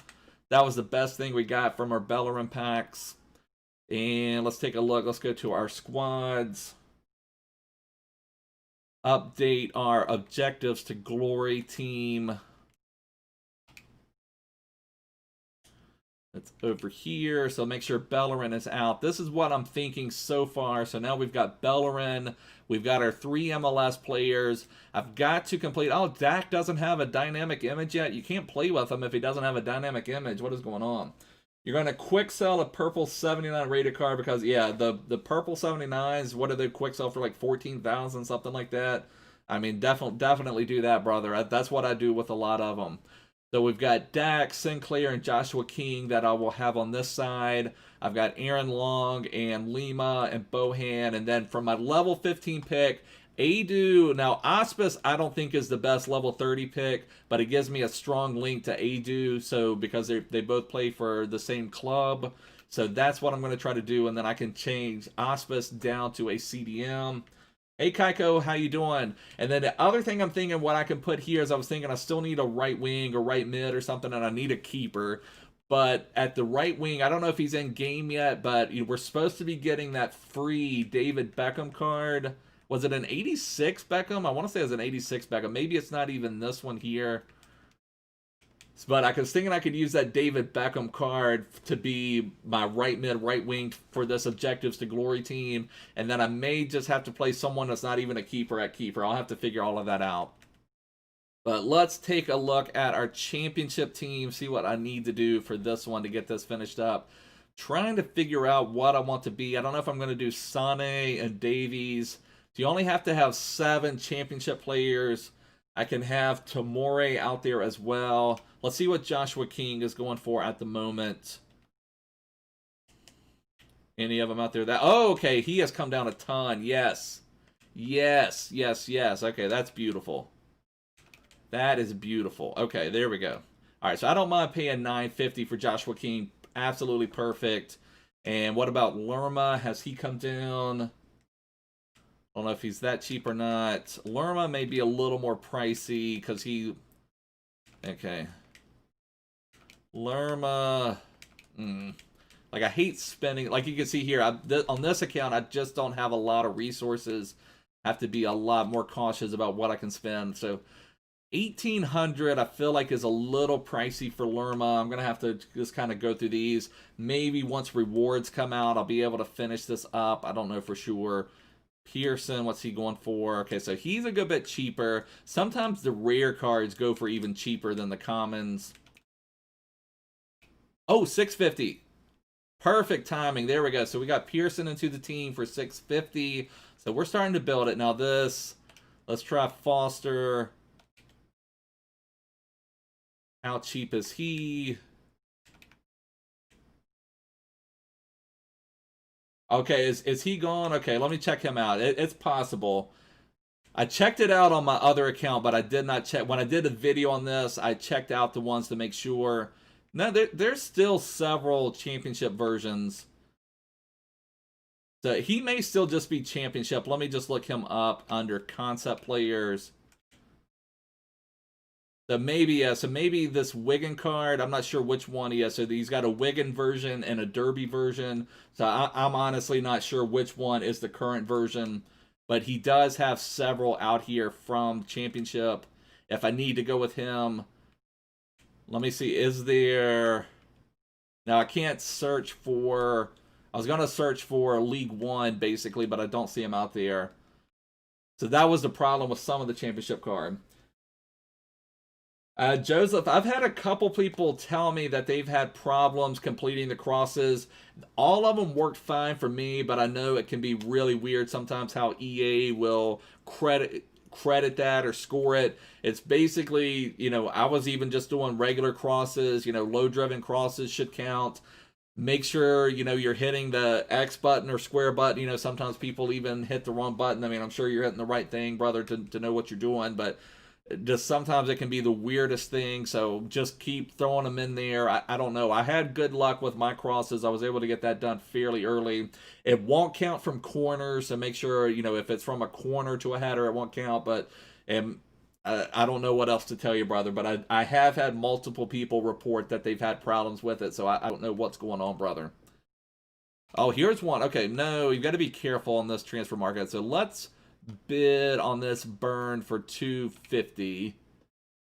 That was the best thing we got from our Bellerin packs. And let's take a look. Let's go to our squads. Update our objectives to glory team. It's over here, so make sure Bellerin is out. This is what I'm thinking so far. So now we've got Bellerin. We've got our 3 MLS players. I've got to complete... Oh, Dak doesn't have a dynamic image yet. You can't play with him if he doesn't have a dynamic image. What is going on? You're going to quick sell a purple 79 rated card because, yeah, the purple 79s, what do they quick sell for, like 14,000, something like that? I mean, definitely do that, brother. That's what I do with a lot of them. So we've got Dak, Sinclair, and Joshua King that I will have on this side. I've got Aaron Long and Lima and Bohan. And then from my level 15 pick, Adu. Now, Auspice, I don't think is the best level 30 pick, but it gives me a strong link to Adu. So because they both play for the same club. So that's what I'm going to try to do. And then I can change Auspice down to a CDM. Hey, Kaiko, how you doing? And then the other thing I'm thinking what I can put here is I was thinking I still need a right wing or right mid or something, and I need a keeper. But at the right wing, I don't know if he's in game yet, but we're supposed to be getting that free David Beckham card. Was it an 86 Beckham? I want to say it was an 86 Beckham. Maybe it's not even this one here. But I was thinking I could use that David Beckham card to be my right mid, right wing for this Objectives to Glory team. And then I may just have to play someone that's not even a keeper at keeper. I'll have to figure all of that out. But let's take a look at our championship team, see what I need to do for this one to get this finished up. Trying to figure out what I want to be. I don't know if I'm going to do Sane and Davies. So you only have to have 7 championship players. I can have Tomori out there as well. Let's see what Joshua King is going for at the moment. Any of them out there? Oh, okay. He has come down a ton. Yes. Yes, yes, yes. Okay, that's beautiful. That is beautiful. Okay, there we go. All right, so I don't mind paying $9.50 for Joshua King. Absolutely perfect. And what about Lerma? Has he come down? I don't know if he's that cheap or not. Lerma may be a little more pricey because he... Okay. Lerma... Like, I hate spending... Like you can see here, on this account, I just don't have a lot of resources. I have to be a lot more cautious about what I can spend. So, 1,800 I feel like is a little pricey for Lerma. I'm going to have to just kind of go through these. Maybe once rewards come out, I'll be able to finish this up. I don't know for sure. Pearson, what's he going for? Okay, so he's a good bit cheaper. Sometimes the rare cards go for even cheaper than the commons. Oh, 650. Perfect timing. There we go. So we got Pearson into the team for 650. So we're starting to build it. Now this, let's try Foster. How cheap is he? Okay, is he gone? Okay, let me check him out. It's possible. I checked it out on my other account, but I did not check. When I did a video on this, I checked out the ones to make sure. No, there's still several championship versions. So he may still just be championship. Let me just look him up under concept players. So maybe, yeah, so maybe this Wigan card, I'm not sure which one he has. So he's got a Wigan version and a Derby version. So I'm honestly not sure which one is the current version. But he does have several out here from Championship. If I need to go with him, let me see, is there... Now I can't search for... I was going to search for League One, basically, but I don't see him out there. So that was the problem with some of the Championship card. Joseph, I've had a couple people tell me that they've had problems completing the crosses. All of them worked fine for me, but I know it can be really weird sometimes how EA will credit that or score it. It's basically, you know, I was even just doing regular crosses, you know, low-driven crosses should count. Make sure, you know, you're hitting the X button or square button. You know, sometimes people even hit the wrong button. I mean, I'm sure you're hitting the right thing, brother, to know what you're doing, but just sometimes it can be the weirdest thing, so just keep throwing them in there. I don't know. I had good luck with my crosses. I was able to get that done fairly early. It won't count from corners, so make sure, you know, if it's from a corner to a header, it won't count, but I don't know what else to tell you, brother, but I have had multiple people report that they've had problems with it, so I don't know what's going on, brother. Oh, here's one. Okay, no, you've got to be careful on this transfer market, so let's bid on this burn for 250.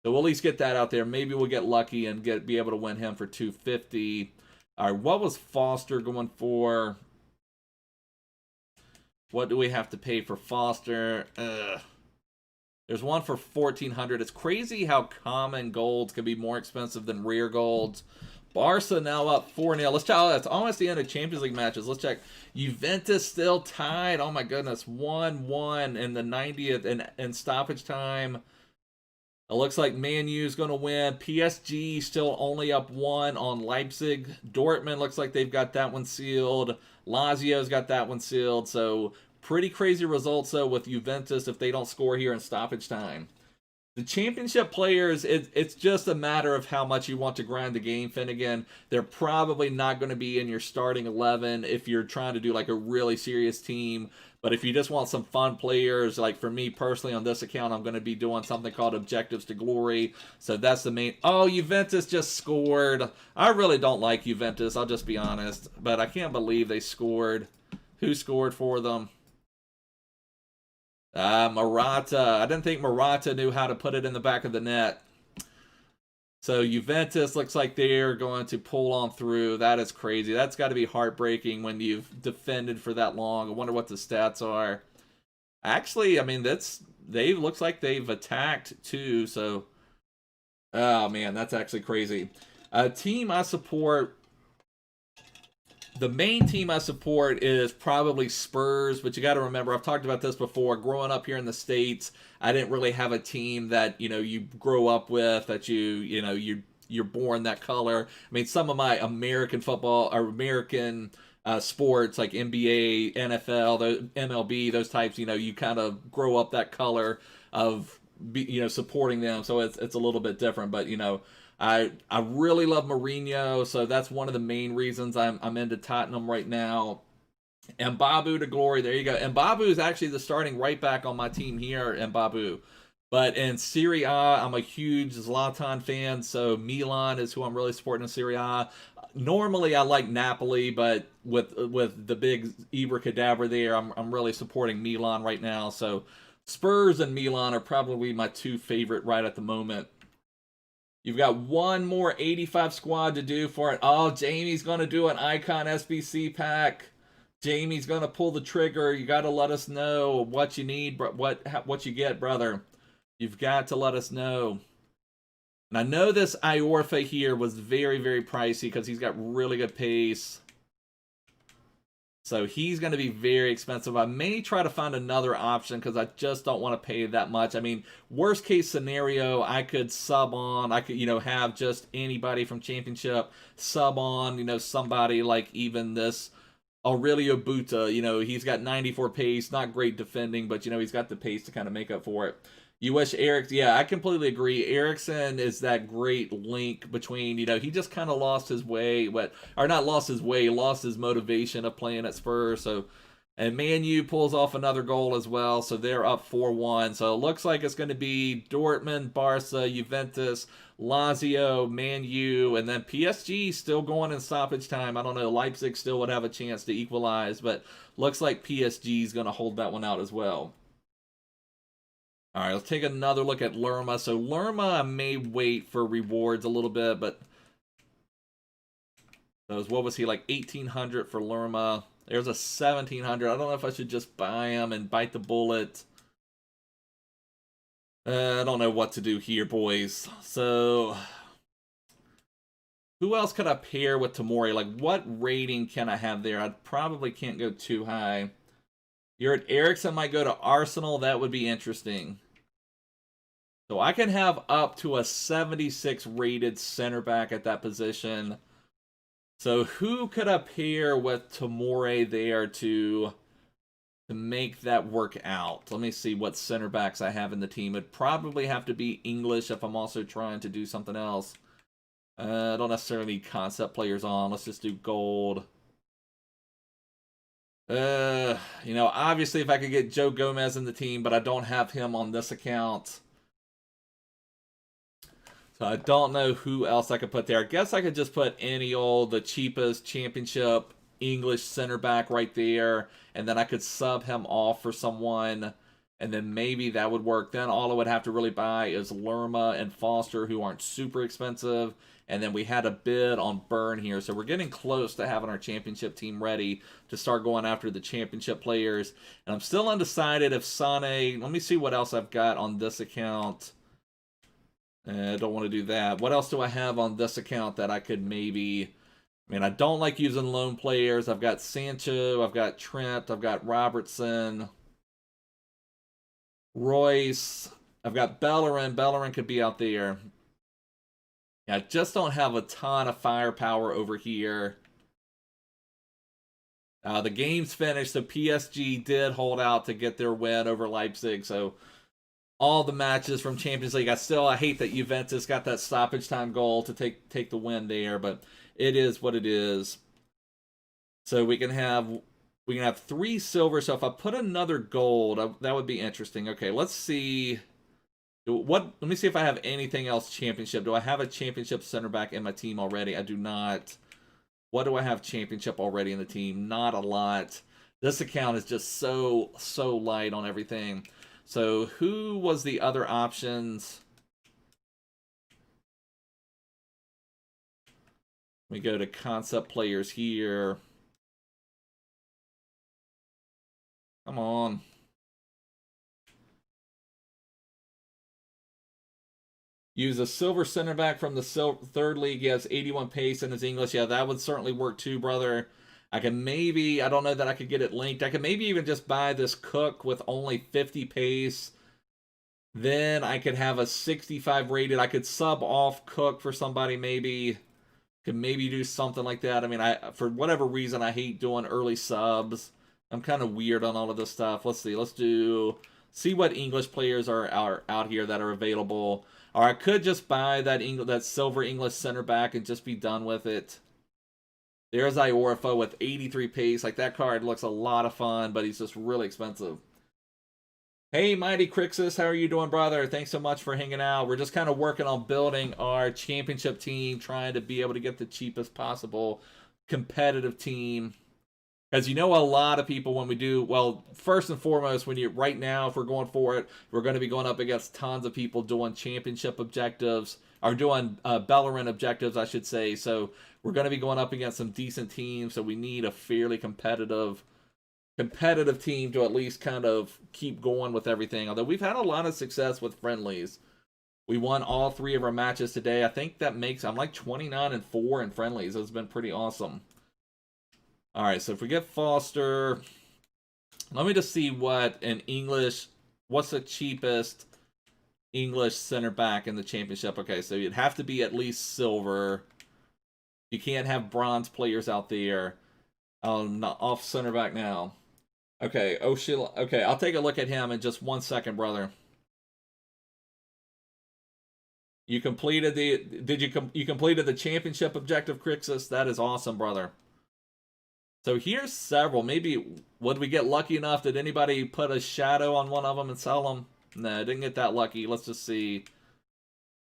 So we'll at least get that out there. Maybe we'll get lucky and be able to win him for 250. All right, what was Foster going for? What do we have to pay for Foster? There's one for 1,400. It's crazy how common golds can be more expensive than rare golds. Barca now up 4-0. Let's check. Oh, that's almost the end of Champions League matches. Let's check. Juventus still tied. Oh my goodness, 1-1 in the 90th in stoppage time. It looks like Man U is going to win. PSG still only up 1 on Leipzig. Dortmund looks like they've got that one sealed. Lazio's got that one sealed. So pretty crazy results though with Juventus if they don't score here in stoppage time. The championship players, it's just a matter of how much you want to grind the game, Finnegan. They're probably not going to be in your starting 11 if you're trying to do like a really serious team. But if you just want some fun players, like for me personally on this account, I'm going to be doing something called Objectives to Glory. So that's the main... Oh, Juventus just scored. I really don't like Juventus, I'll just be honest. But I can't believe they scored. Who scored for them? Morata. I didn't think Morata knew how to put it in the back of the net. So Juventus looks like they're going to pull on through. That is crazy. That's got to be heartbreaking when you've defended for that long. I wonder what the stats are. Actually, I mean, looks like they've attacked too. So, oh man, that's actually crazy. Team I support. The main team I support is probably Spurs, but you got to remember, I've talked about this before. Growing up here in the States, I didn't really have a team that, you know, you grow up with, that you're born that color. I mean, some of my American football or American sports like NBA, NFL, MLB, those types, you know, you kind of grow up that color of, you know, supporting them. So it's a little bit different, but, you know, I really love Mourinho, so that's one of the main reasons I'm into Tottenham right now. Mbappe to glory, there you go. Mbappe is actually the starting right back on my team here, Mbappe. But in Serie A, I'm a huge Zlatan fan, so Milan is who I'm really supporting in Serie A. Normally, I like Napoli, but with the big Ibra there, I'm really supporting Milan right now. So Spurs and Milan are probably my two favorite right at the moment. You've got one more 85 squad to do for it. Oh, Jamie's going to do an Icon SBC pack. Jamie's gonna pull the trigger. You got to let us know what you need, what you get, brother. You've got to let us know. And I know this Iorfa here was very, very pricey because he's got really good pace. So he's going to be very expensive. I may try to find another option because I just don't want to pay that much. I mean, worst case scenario, I could sub on. I could, have just anybody from Championship sub on, somebody like even this Aurelio Buta. He's got 94 pace, not great defending, but, he's got the pace to kind of make up for it. You wish Eric, yeah, I completely agree. Eriksson is that great link between, he just kind of lost his way, lost his motivation of playing at Spurs. So, and Man U pulls off another goal as well, so they're up 4-1. So it looks like it's going to be Dortmund, Barca, Juventus, Lazio, Man U, and then PSG still going in stoppage time. I don't know, Leipzig still would have a chance to equalize, but looks like PSG is going to hold that one out as well. All right, let's take another look at Lerma. So Lerma, I may wait for rewards a little bit, but those, what was he, like 1,800 for Lerma? There's a 1,700. I don't know if I should just buy him and bite the bullet. I don't know what to do here, boys. So who else could I pair with Tomori? Like, what rating can I have there? I probably can't go too high. You're at Ericsson, might go to Arsenal. That would be interesting. So I can have up to a 76 rated center back at that position. So who could I pair with Tomori there to make that work out? Let me see what center backs I have in the team. It'd probably have to be English if I'm also trying to do something else. I don't necessarily need concept players on. Let's just do gold. Obviously if I could get Joe Gomez in the team, but I don't have him on this account. So I don't know who else I could put there. I guess I could just put the cheapest Championship English center back right there, and then I could sub him off for someone, and then maybe that would work. Then all I would have to really buy is Lerma and Foster, who aren't super expensive, and then we had a bid on Burn here, so we're getting close to having our Championship team ready to start going after the Championship players. And I'm still undecided if Sane, let me see what else I've got on this account. I don't want to do that. What else do I have on this account that I could maybe... I mean, I don't like using lone players. I've got Sancho, I've got Trent, I've got Robertson, Royce, I've got Bellerin. Bellerin could be out there. Yeah, I just don't have a ton of firepower over here. The game's finished, so PSG did hold out to get their win over Leipzig, so... all the matches from Champions League. I hate that Juventus got that stoppage time goal to take the win there, but it is what it is. So we can have 3 silver. So if I put another gold, that would be interesting. Okay, let's see. Let me see if I have anything else Championship. Do I have a Championship center back in my team already? I do not. What do I have Championship already in the team? Not a lot. This account is just so light on everything. So who was the other options? We go to concept players here. Come on. Use a silver center back from the third league. He has 81 pace in his English. Yeah, that would certainly work too, brother. I can maybe, I don't know that I could get it linked. I could maybe even just buy this Cook with only 50 pace. Then I could have a 65 rated. I could sub off Cook for somebody maybe. Could maybe do something like that. I mean, for whatever reason, I hate doing early subs. I'm kind of weird on all of this stuff. Let's see. Let's see what English players are out here that are available. Or I could just buy that silver English center back and just be done with it. There's Iorfa with 83 pace. Like, that card looks a lot of fun, but he's just really expensive. Hey, Mighty Crixus, how are you doing, brother? Thanks so much for hanging out. We're just kind of working on building our championship team, trying to be able to get the cheapest possible competitive team. As you know, a lot of people, when we do, well, first and foremost, right now, if we're going for it, we're going to be going up against tons of people doing championship objectives, or doing Bellerin objectives, I should say. So we're going to be going up against some decent teams, so we need a fairly competitive competitive team to at least kind of keep going with everything. Although we've had a lot of success with friendlies. We won all 3 of our matches today. I think that makes, I'm like 29-4 in friendlies. It's been pretty awesome. All right, so if we get Foster, let me just see what in English, what's the cheapest English center back in the championship. Okay, so you'd have to be at least silver. You can't have bronze players out there. Not off center back now. Okay, okay, I'll take a look at him in just 1 second, brother. You completed you completed the championship objective, Crixus? That is awesome, brother. So here's several. Maybe, would we get lucky enough? Did anybody put a shadow on one of them and sell them? No, didn't get that lucky. Let's just see.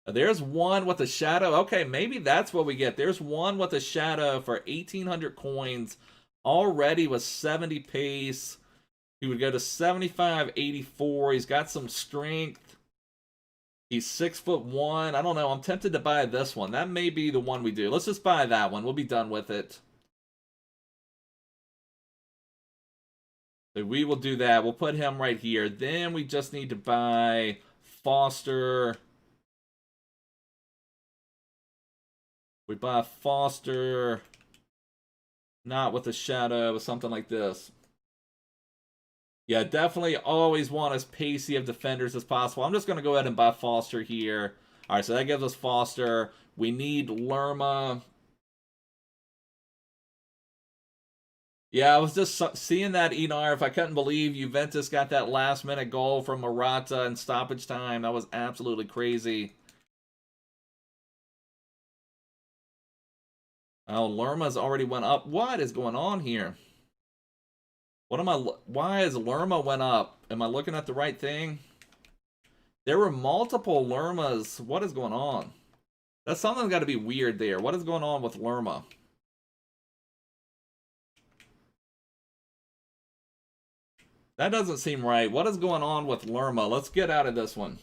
There's one with a shadow. Okay, maybe that's what we get. There's one with a shadow for 1,800 coins. Already with 70 pace. He would go to 75-84. He's got some strength. He's 6'1". I don't know. I'm tempted to buy this one. That may be the one we do. Let's just buy that one. We'll be done with it. So we will do that. We'll put him right here. Then we just need to buy Foster. We buy Foster. Not with a shadow, but something like this. Yeah, definitely always want as pacey of defenders as possible. I'm just going to go ahead and buy Foster here. All right, so that gives us Foster. We need Lerma. Yeah, I was just seeing that, Enarf. I couldn't believe Juventus got that last-minute goal from Morata in stoppage time. That was absolutely crazy. Oh, Lerma's already went up. What is going on here? What am I... Why is Lerma went up? Am I looking at the right thing? There were multiple Lermas. What is going on? That's something's got to be weird there. What is going on with Lerma? That doesn't seem right. What is going on with Lerma? Let's get out of this one.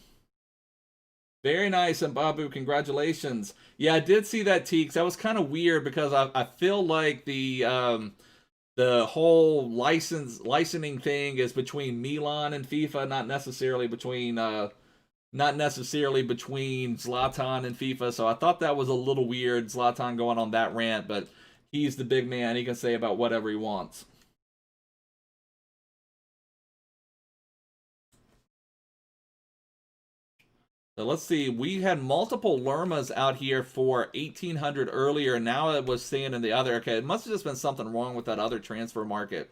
Very nice, and Babu, congratulations. Yeah, I did see that, Teeks. That was kind of weird because I feel like the whole licensing thing is between Milan and FIFA, not necessarily between Zlatan and FIFA. So I thought that was a little weird, Zlatan going on that rant, but he's the big man. He can say about whatever he wants. So let's see. We had multiple Lermas out here for 1,800 earlier. Now it was saying in the other. Okay, it must have just been something wrong with that other transfer market.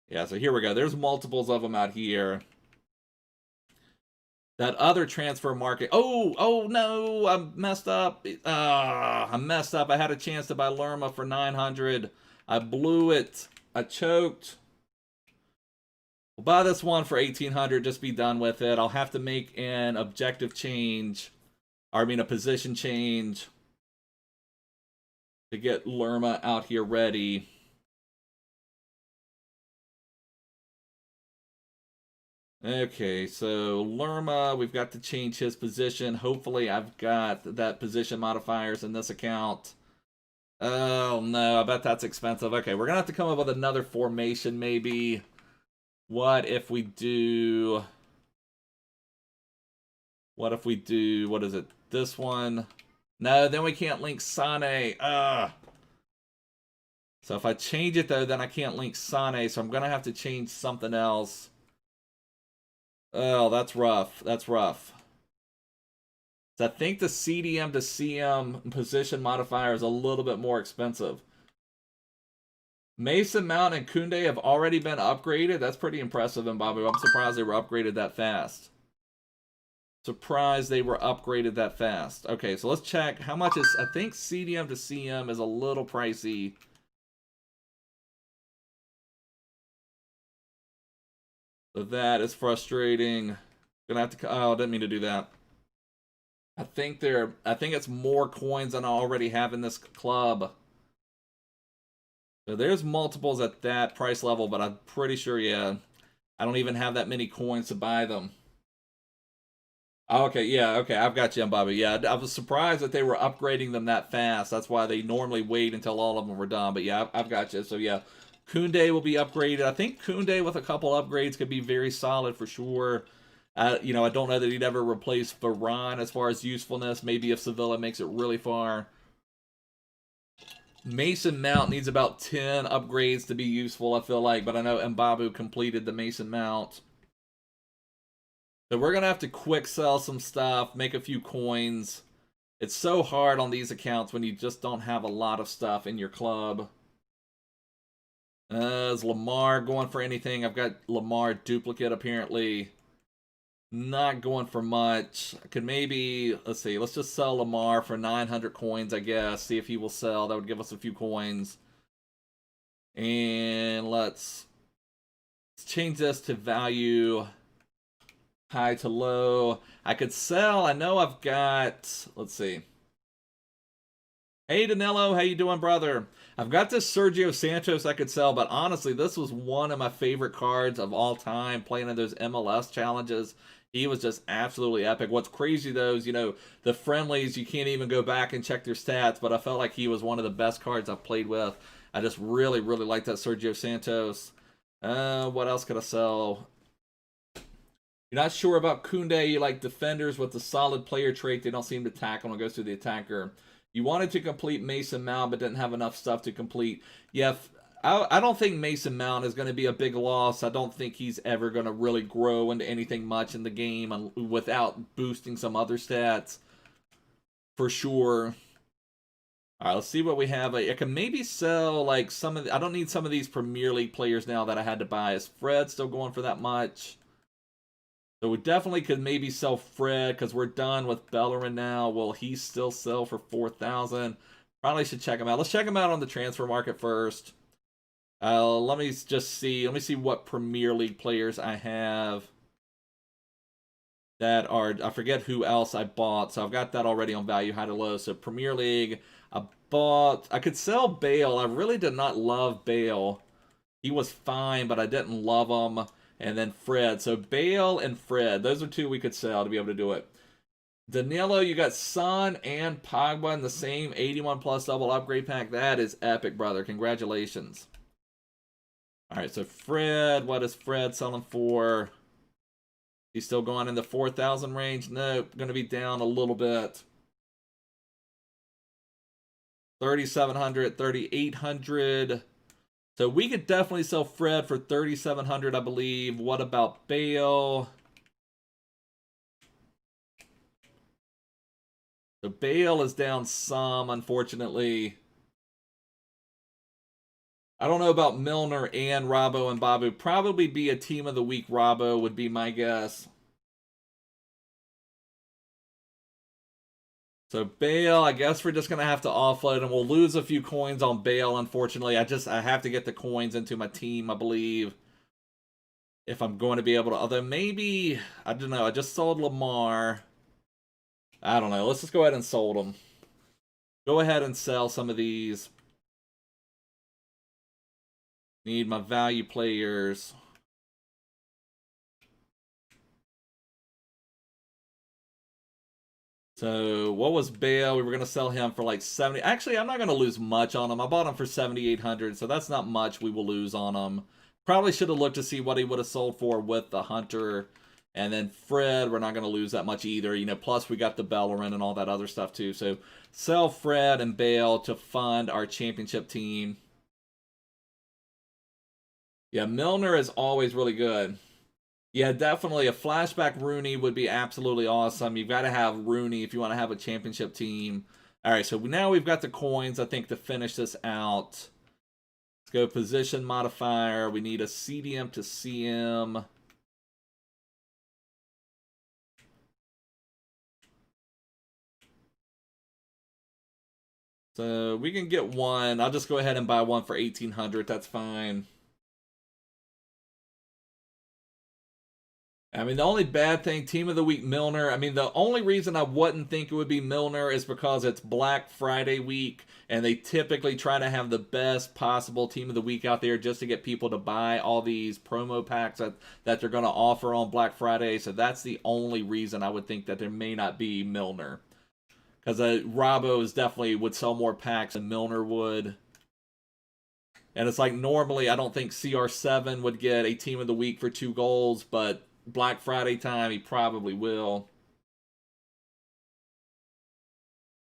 Yeah, so here we go. There's multiples of them out here. That other transfer market. Oh no, I messed up. I messed up. I had a chance to buy Lerma for 900. I blew it. I choked. We'll buy this one for 1,800. Just be done with it. I'll have to make an objective change. Or, I mean, a position change to get Lerma out here ready. Okay, so Lerma, we've got to change his position. Hopefully, I've got that position modifiers in this account. Oh, no, I bet that's expensive. Okay, we're going to have to come up with another formation, maybe. What if we do... What if we do... What is it? This one? No, then we can't link Sane. So if I change it, though, then I can't link Sane. So I'm going to have to change something else. Oh, that's rough. That's rough. So I think the CDM to CM position modifier is a little bit more expensive. Mason Mount and Koundé have already been upgraded. That's pretty impressive, and Babu. I'm surprised they were upgraded that fast. Surprised they were upgraded that fast. Okay, so let's check. How much is... I think CDM to CM is a little pricey. So that is frustrating. Gonna have to... Oh, I didn't mean to do that. I think it's more coins than I already have in this club. So there's multiples at that price level, but I'm pretty sure, yeah, I don't even have that many coins to buy them. Oh, okay, yeah, okay, I've got you, Bobby. Yeah, I was surprised that they were upgrading them that fast. That's why they normally wait until all of them were done. But yeah, I've got you. So yeah, Koundé will be upgraded. I think Koundé with a couple upgrades could be very solid for sure. I don't know that he'd ever replace Varane as far as usefulness. Maybe if Sevilla makes it really far. Mason Mount needs about 10 upgrades to be useful, I feel like. But I know Mbappe completed the Mason Mount. So we're going to have to quick sell some stuff, make a few coins. It's so hard on these accounts when you just don't have a lot of stuff in your club. Is Lamar going for anything? I've got Lamar duplicate apparently. Not going for much. I could maybe, let's see, let's just sell Lamar for 900 coins, I guess. See if he will sell. That would give us a few coins. And let's change this to value. High to low. I could sell. I know I've got, let's see. Hey, Danilo. How you doing, brother? I've got this Sergio Santos I could sell, but honestly, this was one of my favorite cards of all time, playing in those MLS challenges. He was just absolutely epic. What's crazy, though, is, the friendlies, you can't even go back and check their stats, but I felt like he was one of the best cards I've played with. I just really, really like that Sergio Santos. What else could I sell? You're not sure about Koundé. You like defenders with the solid player trait. They don't seem to tackle when it goes through the attacker. You wanted to complete Mason Mount, but didn't have enough stuff to complete. Yeah, I don't think Mason Mount is going to be a big loss. I don't think he's ever going to really grow into anything much in the game without boosting some other stats. For sure. All right, let's see what we have. I can maybe sell like some of the, I don't need some of these Premier League players now that I had to buy. Is Fred still going for that much? So we definitely could maybe sell Fred because we're done with Bellerin now. Will he still sell for 4,000? Probably should check him out. Let's check him out on the transfer market first. Let me just see. Let me see what Premier League players I have that are. I forget who else I bought. So I've got that already on value high to low. So Premier League, I could sell Bale. I really did not love Bale. He was fine, but I didn't love him. And then Fred. So Bale and Fred. Those are two we could sell to be able to do it. Danilo, you got Son and Pogba in the same 81 plus double upgrade pack. That is epic, brother. Congratulations. All right, so Fred. What is Fred selling for? He's still going in the 4,000 range. Nope. Going to be down a little bit. 3,700, 3,800. So we could definitely sell Fred for 3,700, I believe. What about Bale? So Bale is down some, unfortunately. I don't know about Milner and Robbo and Babu. Probably be a team of the week. Robbo would be my guess. So Bale, I guess we're just going to have to offload, and we'll lose a few coins on Bale, unfortunately. I have to get the coins into my team, I believe, if I'm going to be able to. Although maybe, I don't know, I just sold Lamar. I don't know. Let's just go ahead and sold them. Go ahead and sell some of these. Need my value players. So, what was Bale? We were going to sell him for like 70. Actually, I'm not going to lose much on him. I bought him for 7,800, so that's not much we will lose on him. Probably should have looked to see what he would have sold for with the Hunter. And then Fred, we're not going to lose that much either. Plus we got the Bellerin and all that other stuff too. So, sell Fred and Bale to fund our championship team. Yeah, Milner is always really good. Yeah, definitely. A flashback Rooney would be absolutely awesome. You've got to have Rooney if you want to have a championship team. All right, so now we've got the coins, I think, to finish this out. Let's go position modifier. We need a CDM to CM. So we can get one. I'll just go ahead and buy one for 1,800. That's fine. I mean, the only bad thing, Team of the Week, Milner. I mean, the only reason I wouldn't think it would be Milner is because it's Black Friday week, and they typically try to have the best possible Team of the Week out there just to get people to buy all these promo packs that they're going to offer on Black Friday. So that's the only reason I would think that there may not be Milner. Because Robbo is definitely would sell more packs than Milner would. And it's like normally I don't think CR7 would get a Team of the Week for 2 goals, but Black Friday time, he probably will.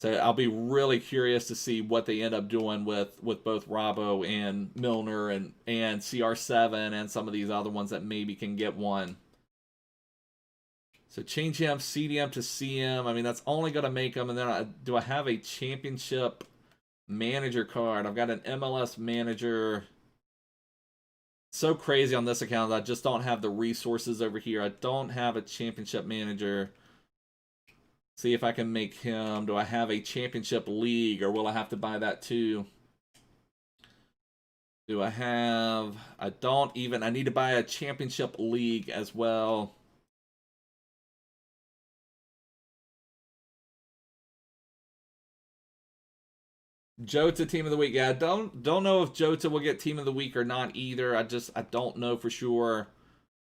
So I'll be really curious to see what they end up doing with both Robbo and Milner and CR7 and some of these other ones that maybe can get one. So change him, CDM to CM. I mean, that's only going to make them. And then do I have a championship manager card? I've got an MLS manager. So crazy on this account. I just don't have the resources over here. I don't have a championship manager. See if I can make him. Do I have a championship league, or will I have to buy that too? Do I have... I need to buy a championship league as well. Jota Team of the Week. Yeah, I don't know if Jota will get Team of the Week or not either. I don't know for sure.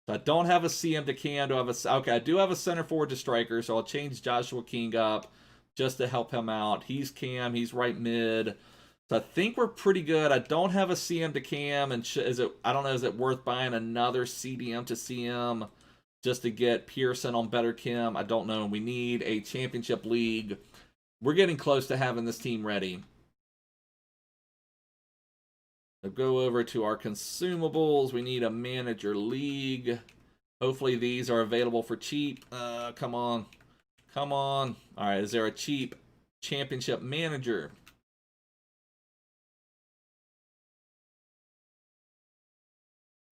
So I don't have a CM to Cam. Okay, I do have a center forward to striker, so I'll change Joshua King up just to help him out. He's Cam. He's right mid. So I think we're pretty good. I don't have a CM to Cam, and I don't know, is it worth buying another CDM to CM just to get Pearson on better Kim? I don't know. We need a championship league. We're getting close to having this team ready. So go over to our consumables. We need a manager league. Hopefully these are available for cheap. Come on. Come on. All right, is there a cheap championship manager?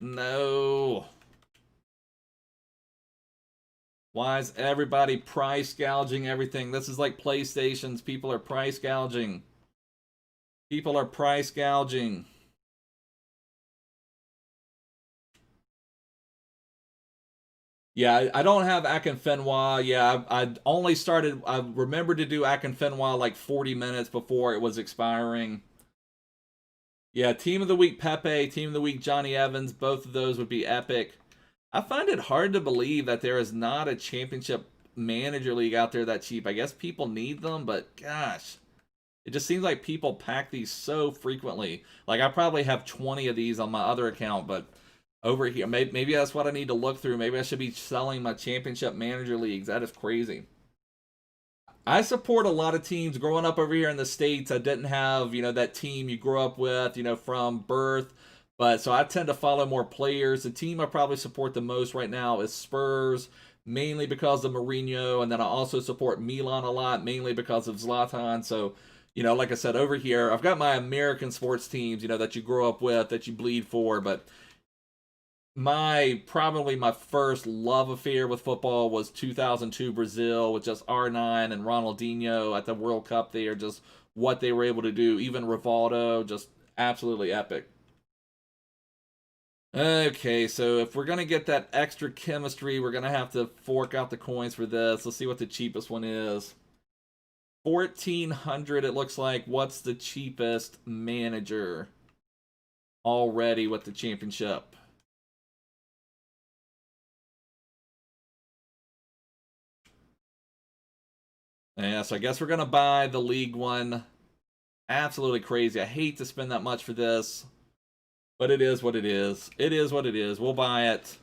No. Why is everybody price gouging everything? This is like PlayStations. People are price gouging. People are price gouging. Yeah, I don't have Akinfenwa. Yeah, I only started... I remembered to do Akinfenwa like 40 minutes before it was expiring. Yeah, Team of the Week Pepe, Team of the Week Johnny Evans. Both of those would be epic. I find it hard to believe that there is not a championship manager league out there that cheap. I guess people need them, but gosh. It just seems like people pack these so frequently. Like, I probably have 20 of these on my other account, but... over here, maybe that's what I need to look through. Maybe I should be selling my championship manager leagues. That is crazy. I support a lot of teams. Growing up over here in the States, I didn't have, that team you grew up with, from birth. But so I tend to follow more players. The team I probably support the most right now is Spurs, mainly because of Mourinho. And then I also support Milan a lot, mainly because of Zlatan. So, like I said, over here, I've got my American sports teams, that you grow up with, that you bleed for. But probably my first love affair with football was 2002 Brazil with just R9 and Ronaldinho at the World Cup there, just what they were able to do. Even Rivaldo, just absolutely epic. Okay, so if we're going to get that extra chemistry, we're going to have to fork out the coins for this. Let's see what the cheapest one is. 1,400 it looks like. What's the cheapest manager already with the championship? Yeah, so I guess we're going to buy the League one. Absolutely crazy. I hate to spend that much for this. But it is what it is. It is what it is. We'll buy it.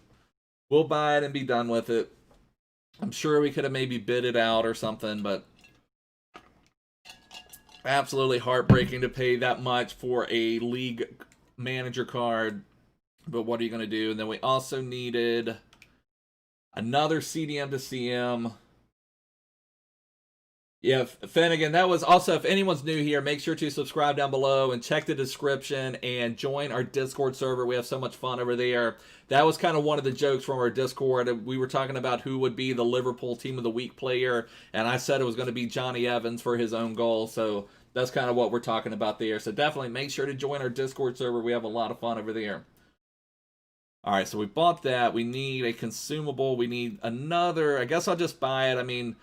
We'll buy it and be done with it. I'm sure we could have maybe bid it out or something, but absolutely heartbreaking to pay that much for a League manager card. But what are you going to do? And then we also needed another CDM to CM. Yeah, Finnegan, that was also, if anyone's new here, make sure to subscribe down below and check the description and join our Discord server. We have so much fun over there. That was kind of one of the jokes from our Discord. We were talking about who would be the Liverpool Team of the Week player, and I said it was going to be Johnny Evans for his own goal, so that's kind of what we're talking about there. So definitely make sure to join our Discord server. We have a lot of fun over there. All right, so we bought that. We need a consumable. We need another. I guess I'll just buy it. I mean,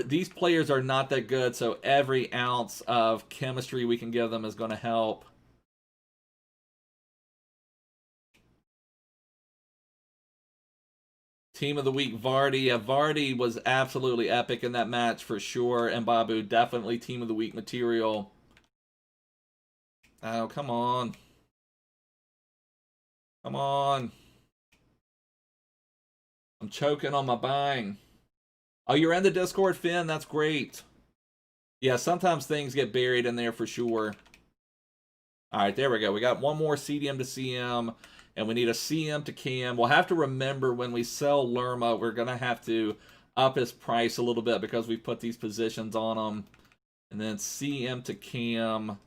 these players are not that good, so every ounce of chemistry we can give them is going to help. Team of the week, Vardy. Yeah, Vardy was absolutely epic in that match for sure. And Babu, definitely team of the week material. Oh, come on. Come on. I'm choking on my buying. Oh, you're in the Discord, Finn? That's great. Yeah, sometimes things get buried in there for sure. All right, there we go. We got one more CDM to CM, and we need a CM to CAM. We'll have to remember when we sell Lerma, we're going to have to up his price a little bit because we've put these positions on him. And then CM to CAM.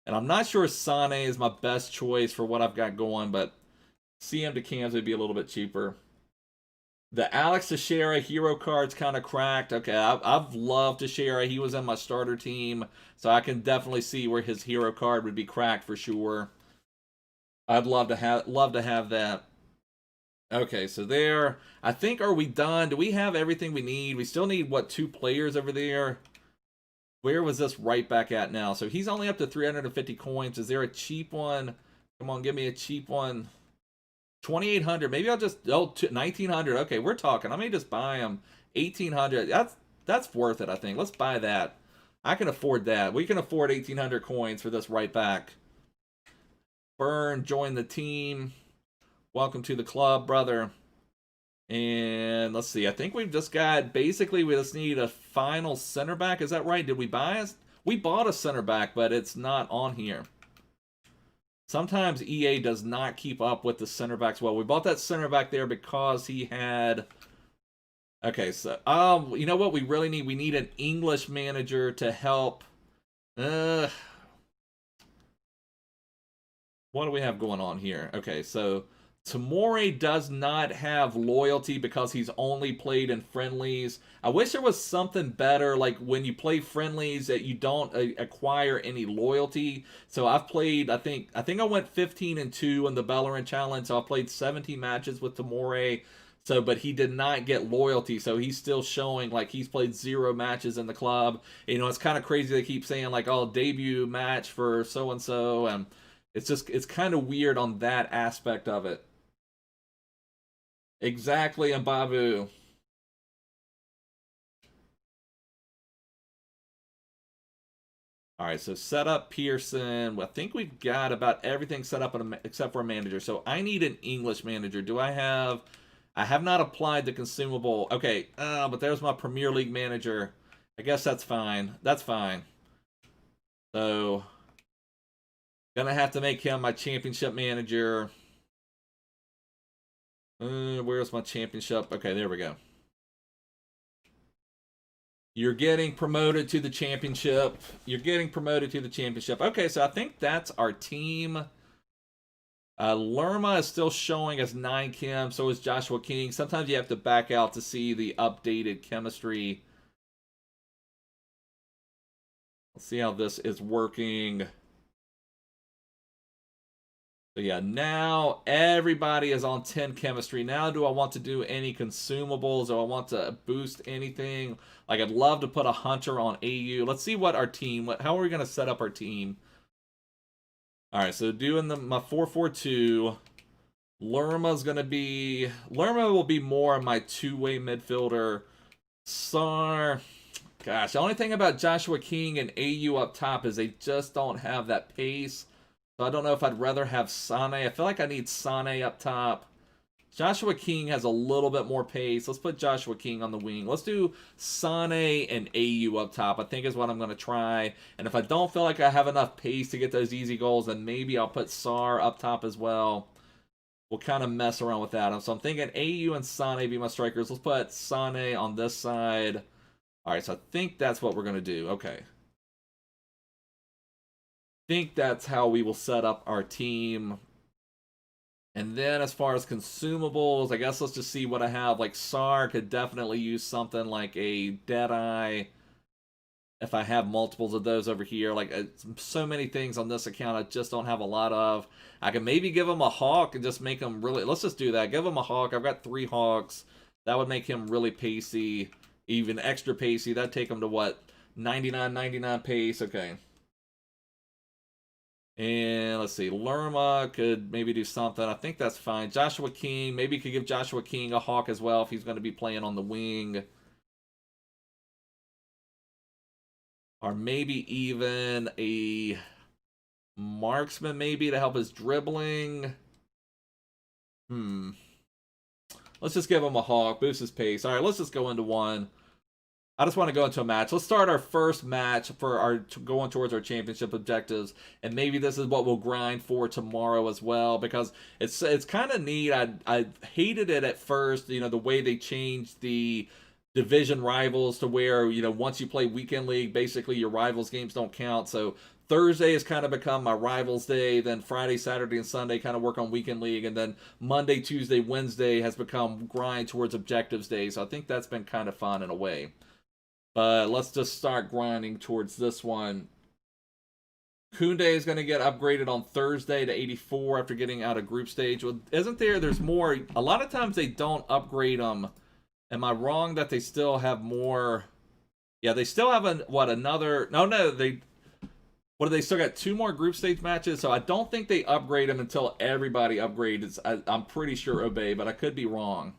And I'm not sure Sane is my best choice for what I've got going, but CM to CAMs would be a little bit cheaper. The Alex Teixeira hero card's kind of cracked. Okay, I've loved Teixeira. He was in my starter team, so I can definitely see where his hero card would be cracked for sure. I'd love to have that. Okay, so there. I think, are we done? Do we have everything we need? We still need, what, 2 players over there? Where was this right back at now? So he's only up to 350 coins. Is there a cheap one? Come on, give me a cheap one. 2,800. Maybe I'll just 1,900. Okay, we're talking. I may just buy him 1,800. That's worth it. I think. Let's buy that. I can afford that. We can afford 1,800 coins for this right back. Burn, join the team. Welcome to the club, brother. And let's see. I think we've just got, basically, we just need a final center back. Is that right? Did we buy us? We bought a center back, but it's not on here. Sometimes EA does not keep up with the center backs well. We bought that center back there because he had... Okay, so, you know what we really need? We need an English manager to help. What do we have going on here? Okay, so Tamore does not have loyalty because he's only played in friendlies. I wish there was something better, like when you play friendlies that you don't acquire any loyalty. So I've played, I think I went 15-2 in the Bellerin challenge. So I played 17 matches with Tamore. So, but he did not get loyalty, so he's still showing like he's played 0 matches in the club. You know, it's kind of crazy they keep saying like, oh, debut match for so and so, and it's kind of weird on that aspect of it. Exactly, and Babu. All right, so set up Pearson. I think we've got about everything set up except for a manager. So I need an English manager. Do I have... I have not applied the consumable. Okay, but there's my Premier League manager. I guess that's fine. That's fine. So, gonna have to make him my championship manager. Where's my championship? Okay, there we go. You're getting promoted to the championship. You're getting promoted to the championship. Okay, so I think that's our team. Lerma is still showing as 9 chem, so is Joshua King. Sometimes you have to back out to see the updated chemistry. Let's see how this is working. So yeah, now everybody is on 10 chemistry. Now do I want to do any consumables? Do I want to boost anything? Like I'd love to put a hunter on AU. Let's see what our team, how are we going to set up our team? Alright, so doing my 4-4-2. Lerma will be more my 2-way midfielder. Sar, gosh, the only thing about Joshua King and AU up top is they just don't have that pace. So I don't know if I'd rather have Sane. I feel like I need Sane up top. Joshua King has a little bit more pace. Let's put Joshua King on the wing. Let's do Sane and AU up top, I think is what I'm going to try. And if I don't feel like I have enough pace to get those easy goals, then maybe I'll put Sar up top as well. We'll kind of mess around with that. So I'm thinking AU and Sane be my strikers. Let's put Sane on this side. All right, so I think that's what we're going to do. Okay. Think that's how we will set up our team. And then as far as consumables, I guess let's just see what I have. Like Sar could definitely use something like a Deadeye. if I have multiples of those over here. Like, so many things on this account I just don't have a lot of. I can maybe give him a hawk and just make him really... Let's just do that. Give him a hawk. I've got 3 hawks. That would make him really pacey. Even extra pacey. That'd take him to what? 99 pace. Okay. And let's see. Lerma could maybe do something. I think that's fine. Joshua King. Maybe could give Joshua King a hawk as well if he's going to be playing on the wing. Or maybe even a marksman maybe to help his dribbling. Let's just give him a hawk. Boost his pace. All right, let's just go into one. I just want to go into a match. Let's start our first match for our going towards our championship objectives, and maybe this is what we'll grind for tomorrow as well, because it's kind of neat. I hated it at first, you know, the way they changed the division rivals to where, you know, once you play weekend league, basically your rivals games don't count. So Thursday has kind of become my rivals day, then Friday, Saturday, and Sunday kind of work on weekend league, and then Monday, Tuesday, Wednesday has become grind towards objectives day. So I think that's been kind of fun in a way. But let's just start grinding towards this one. Koundé is going to get upgraded on Thursday to 84 after getting out of group stage. Well, isn't there's more? A lot of times they don't upgrade them. Am I wrong that they still have more? Yeah, they still have another... No, they... What do they still got? 2 more group stage matches? So I don't think they upgrade them until everybody upgrades. I'm pretty sure Obey, but I could be wrong.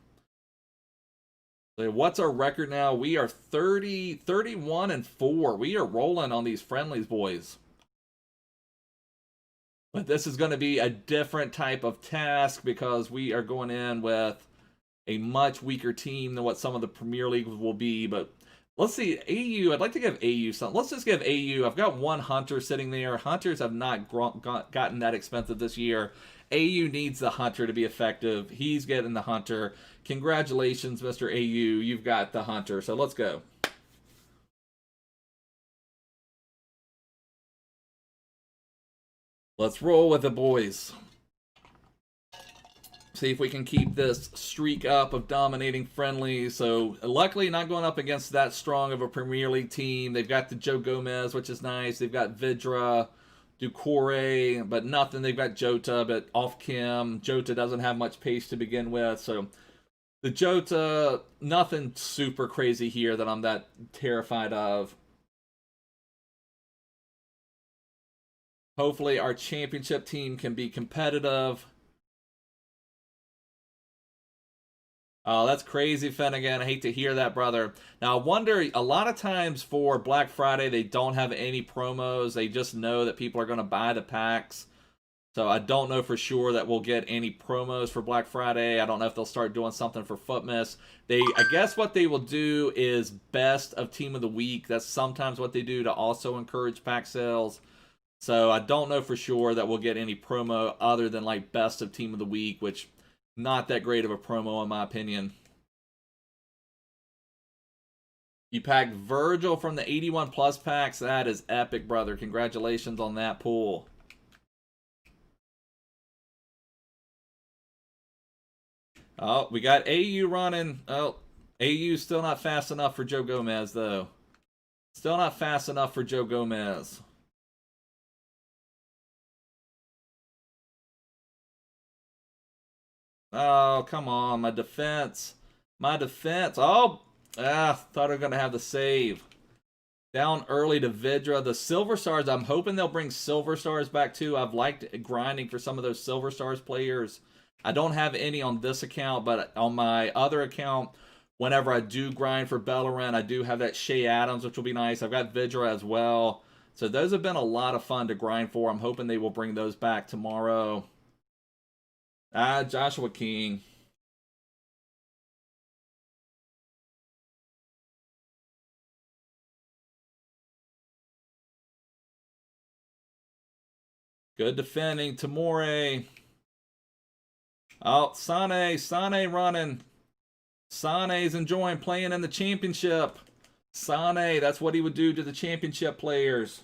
So what's our record now? We are 31-4. We are rolling on these friendlies, boys. But this is going to be a different type of task because we are going in with a much weaker team than what some of the Premier League will be. But let's see, AU, I'd like to give AU something. Let's just give AU, I've got 1 Hunter sitting there. Hunters have not gotten that expensive this year. AU needs the Hunter to be effective. He's getting the Hunter. Congratulations, Mr. AU. You've got the Hunter. So let's go. Let's roll with the boys. See if we can keep this streak up of dominating friendlies. So luckily not going up against that strong of a Premier League team. They've got the Joe Gomez, which is nice. They've got Vidra, Ducore, but nothing. They've got Jota, but off Kim. Jota doesn't have much pace to begin with. So the Jota, nothing super crazy here that I'm that terrified of. Hopefully our championship team can be competitive. Oh, that's crazy, Finnegan. I hate to hear that, brother. Now, I wonder, a lot of times for Black Friday, they don't have any promos. They just know that people are going to buy the packs. So I don't know for sure that we'll get any promos for Black Friday. I don't know if they'll start doing something for Footmiss. I guess what they will do is best of team of the week. That's sometimes what they do to also encourage pack sales. So I don't know for sure that we'll get any promo other than like best of team of the week, which not that great of a promo in my opinion. You packed Virgil from the 81 plus packs. That is epic, brother. Congratulations on that pull. Oh, we got AU running. Oh, AU still not fast enough for Joe Gomez, though. Still not fast enough for Joe Gomez. Oh, come on. My defense. My defense. Oh, thought I was going to have the save. Down early to Vidra. The Silver Stars, I'm hoping they'll bring Silver Stars back too. I've liked grinding for some of those Silver Stars players. I don't have any on this account, but on my other account, whenever I do grind for Bellerin, I do have that Shea Adams, which will be nice. I've got Vidra as well. So those have been a lot of fun to grind for. I'm hoping they will bring those back tomorrow. Joshua King. Good defending. Tamore. Oh, Sane running. Sane's enjoying playing in the championship. Sane, that's what he would do to the championship players.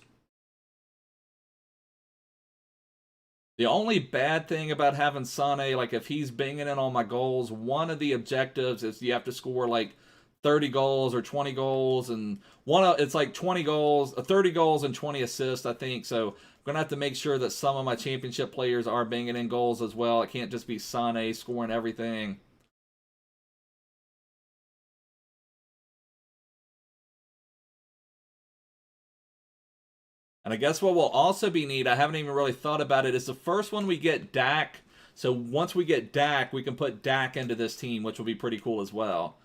The only bad thing about having Sane, like if he's banging in on my goals, one of the objectives is you have to score like 30 goals or 20 goals, and it's like 20 goals, 30 goals and 20 assists, I think. So I'm going to have to make sure that some of my championship players are banging in goals as well. It can't just be Sané scoring everything. And I guess what will also be neat, I haven't even really thought about it, is the first one we get Dak. So once we get Dak, we can put Dak into this team, which will be pretty cool as well.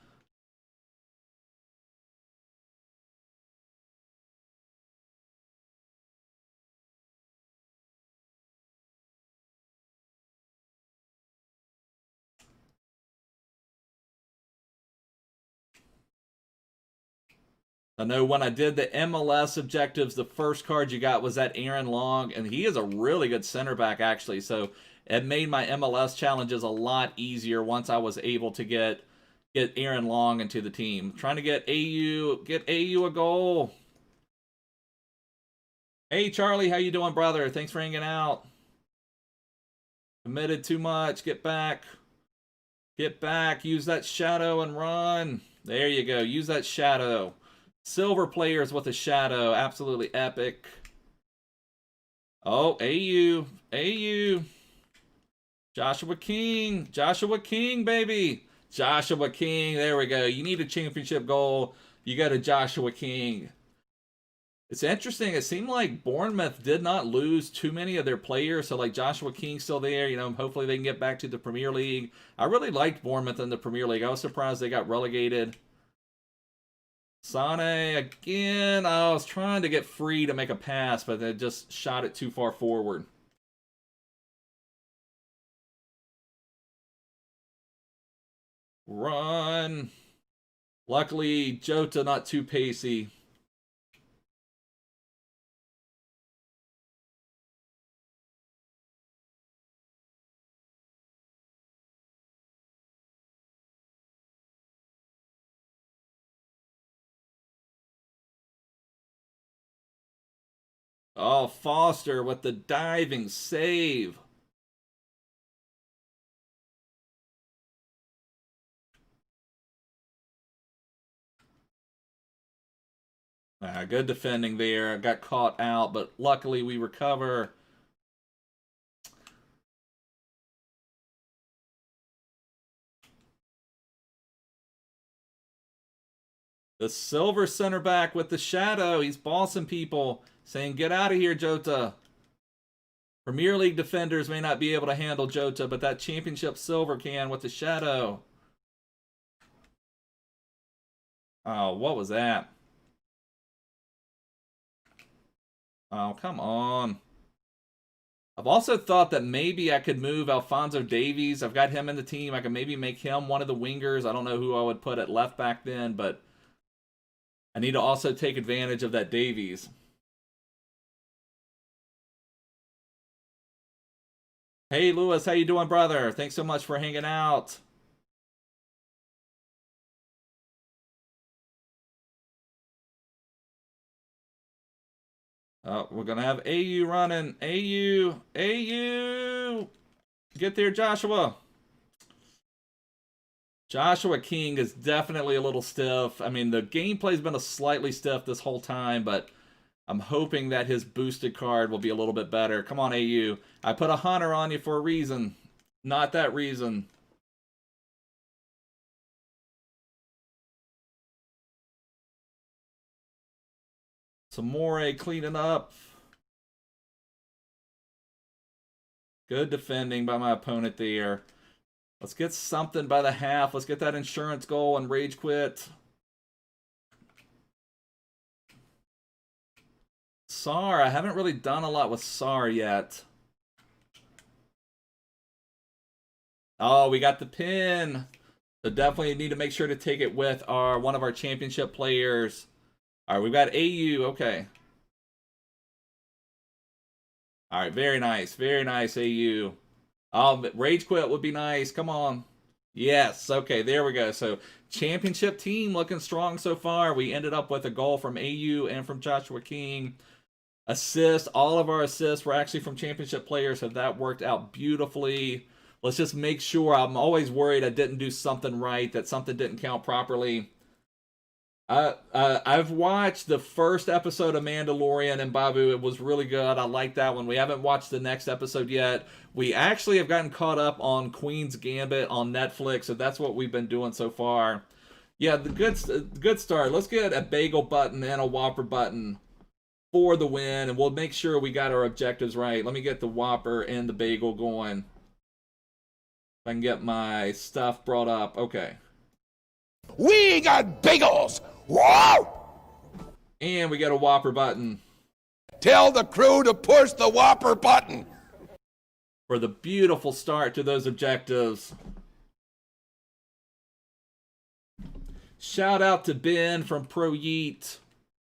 I know when I did the MLS objectives, the first card you got was that Aaron Long, and he is a really good center back, actually. So it made my MLS challenges a lot easier once I was able to get Aaron Long into the team. Trying to get AU a goal. Hey, Charlie, how you doing, brother? Thanks for hanging out. Committed too much. Get back. Get back. Use that shadow and run. There you go. Use that shadow. Silver players with a shadow. Absolutely epic. Oh, AU. Joshua King. Joshua King, baby. Joshua King. There we go. You need a championship goal. You go to Joshua King. It's interesting. It seemed like Bournemouth did not lose too many of their players. So, like, Joshua King's still there. You know, hopefully they can get back to the Premier League. I really liked Bournemouth in the Premier League. I was surprised they got relegated. Sané again. I was trying to get free to make a pass, but they just shot it too far forward. Run. Luckily, Jota not too pacey. Oh, Foster with the diving save. Good defending there. Got caught out, but luckily we recover. The silver center back with the shadow. He's bossing people, saying, get out of here, Jota. Premier League defenders may not be able to handle Jota, but that championship silver can with the shadow. Oh, what was that? Oh, come on. I've also thought that maybe I could move Alphonso Davies. I've got him in the team. I could maybe make him one of the wingers. I don't know who I would put at left back then, but I need to also take advantage of that Davies. Hey, Lewis, how you doing, brother? Thanks so much for hanging out. We're going to have AU running. AU. Get there, Joshua. Joshua King is definitely a little stiff. I mean, the gameplay's been a slightly stiff this whole time, but I'm hoping that his boosted card will be a little bit better. Come on, AU. I put a hunter on you for a reason. Not that reason. Some Moura cleaning up. Good defending by my opponent there. Let's get something by the half. Let's get that insurance goal and rage quit. Sar, I haven't really done a lot with Sar yet. Oh, we got the pin. So definitely need to make sure to take it with one of our championship players. All right, we've got AU. Okay. All right, very nice. Very nice, AU. Rage quit would be nice. Come on. Yes. Okay, there we go. So championship team looking strong so far. We ended up with a goal from AU and from Joshua King. Assist. All of our assists were actually from championship players, so that worked out beautifully. Let's just make sure. I'm always worried I didn't do something right, that something didn't count properly. I've watched the first episode of Mandalorian and Babu. It was really good. I like that one. We haven't watched the next episode yet. We actually have gotten caught up on Queen's Gambit on Netflix, so that's what we've been doing so far. Yeah, the good start. Let's get a bagel button and a Whopper button for the win, and we'll make sure we got our objectives right. Let me get the Whopper and the bagel going. If I can get my stuff brought up. Okay.
We got bagels. Whoa!
And we got a Whopper button.
Tell the crew to push the Whopper button.
For the beautiful start to those objectives. Shout out to Ben from Pro Yeet.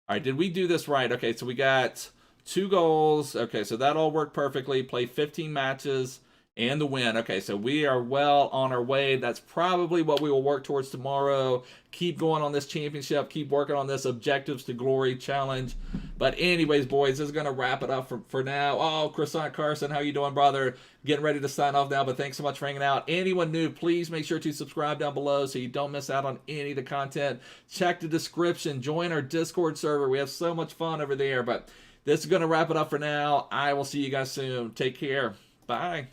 All right, did we do this right? Okay, so we got 2 goals. Okay, so that all worked perfectly. Play 15 matches and the win. Okay, so we are well on our way. That's probably what we will work towards tomorrow. Keep going on this championship. Keep working on this Objectives to Glory challenge. But anyways, boys, this is going to wrap it up for now. Oh, Croissant Carson, how you doing, brother? Getting ready to sign off now, but thanks so much for hanging out. Anyone new, please make sure to subscribe down below so you don't miss out on any of the content. Check the description. Join our Discord server. We have so much fun over there. But this is going to wrap it up for now. I will see you guys soon. Take care. Bye.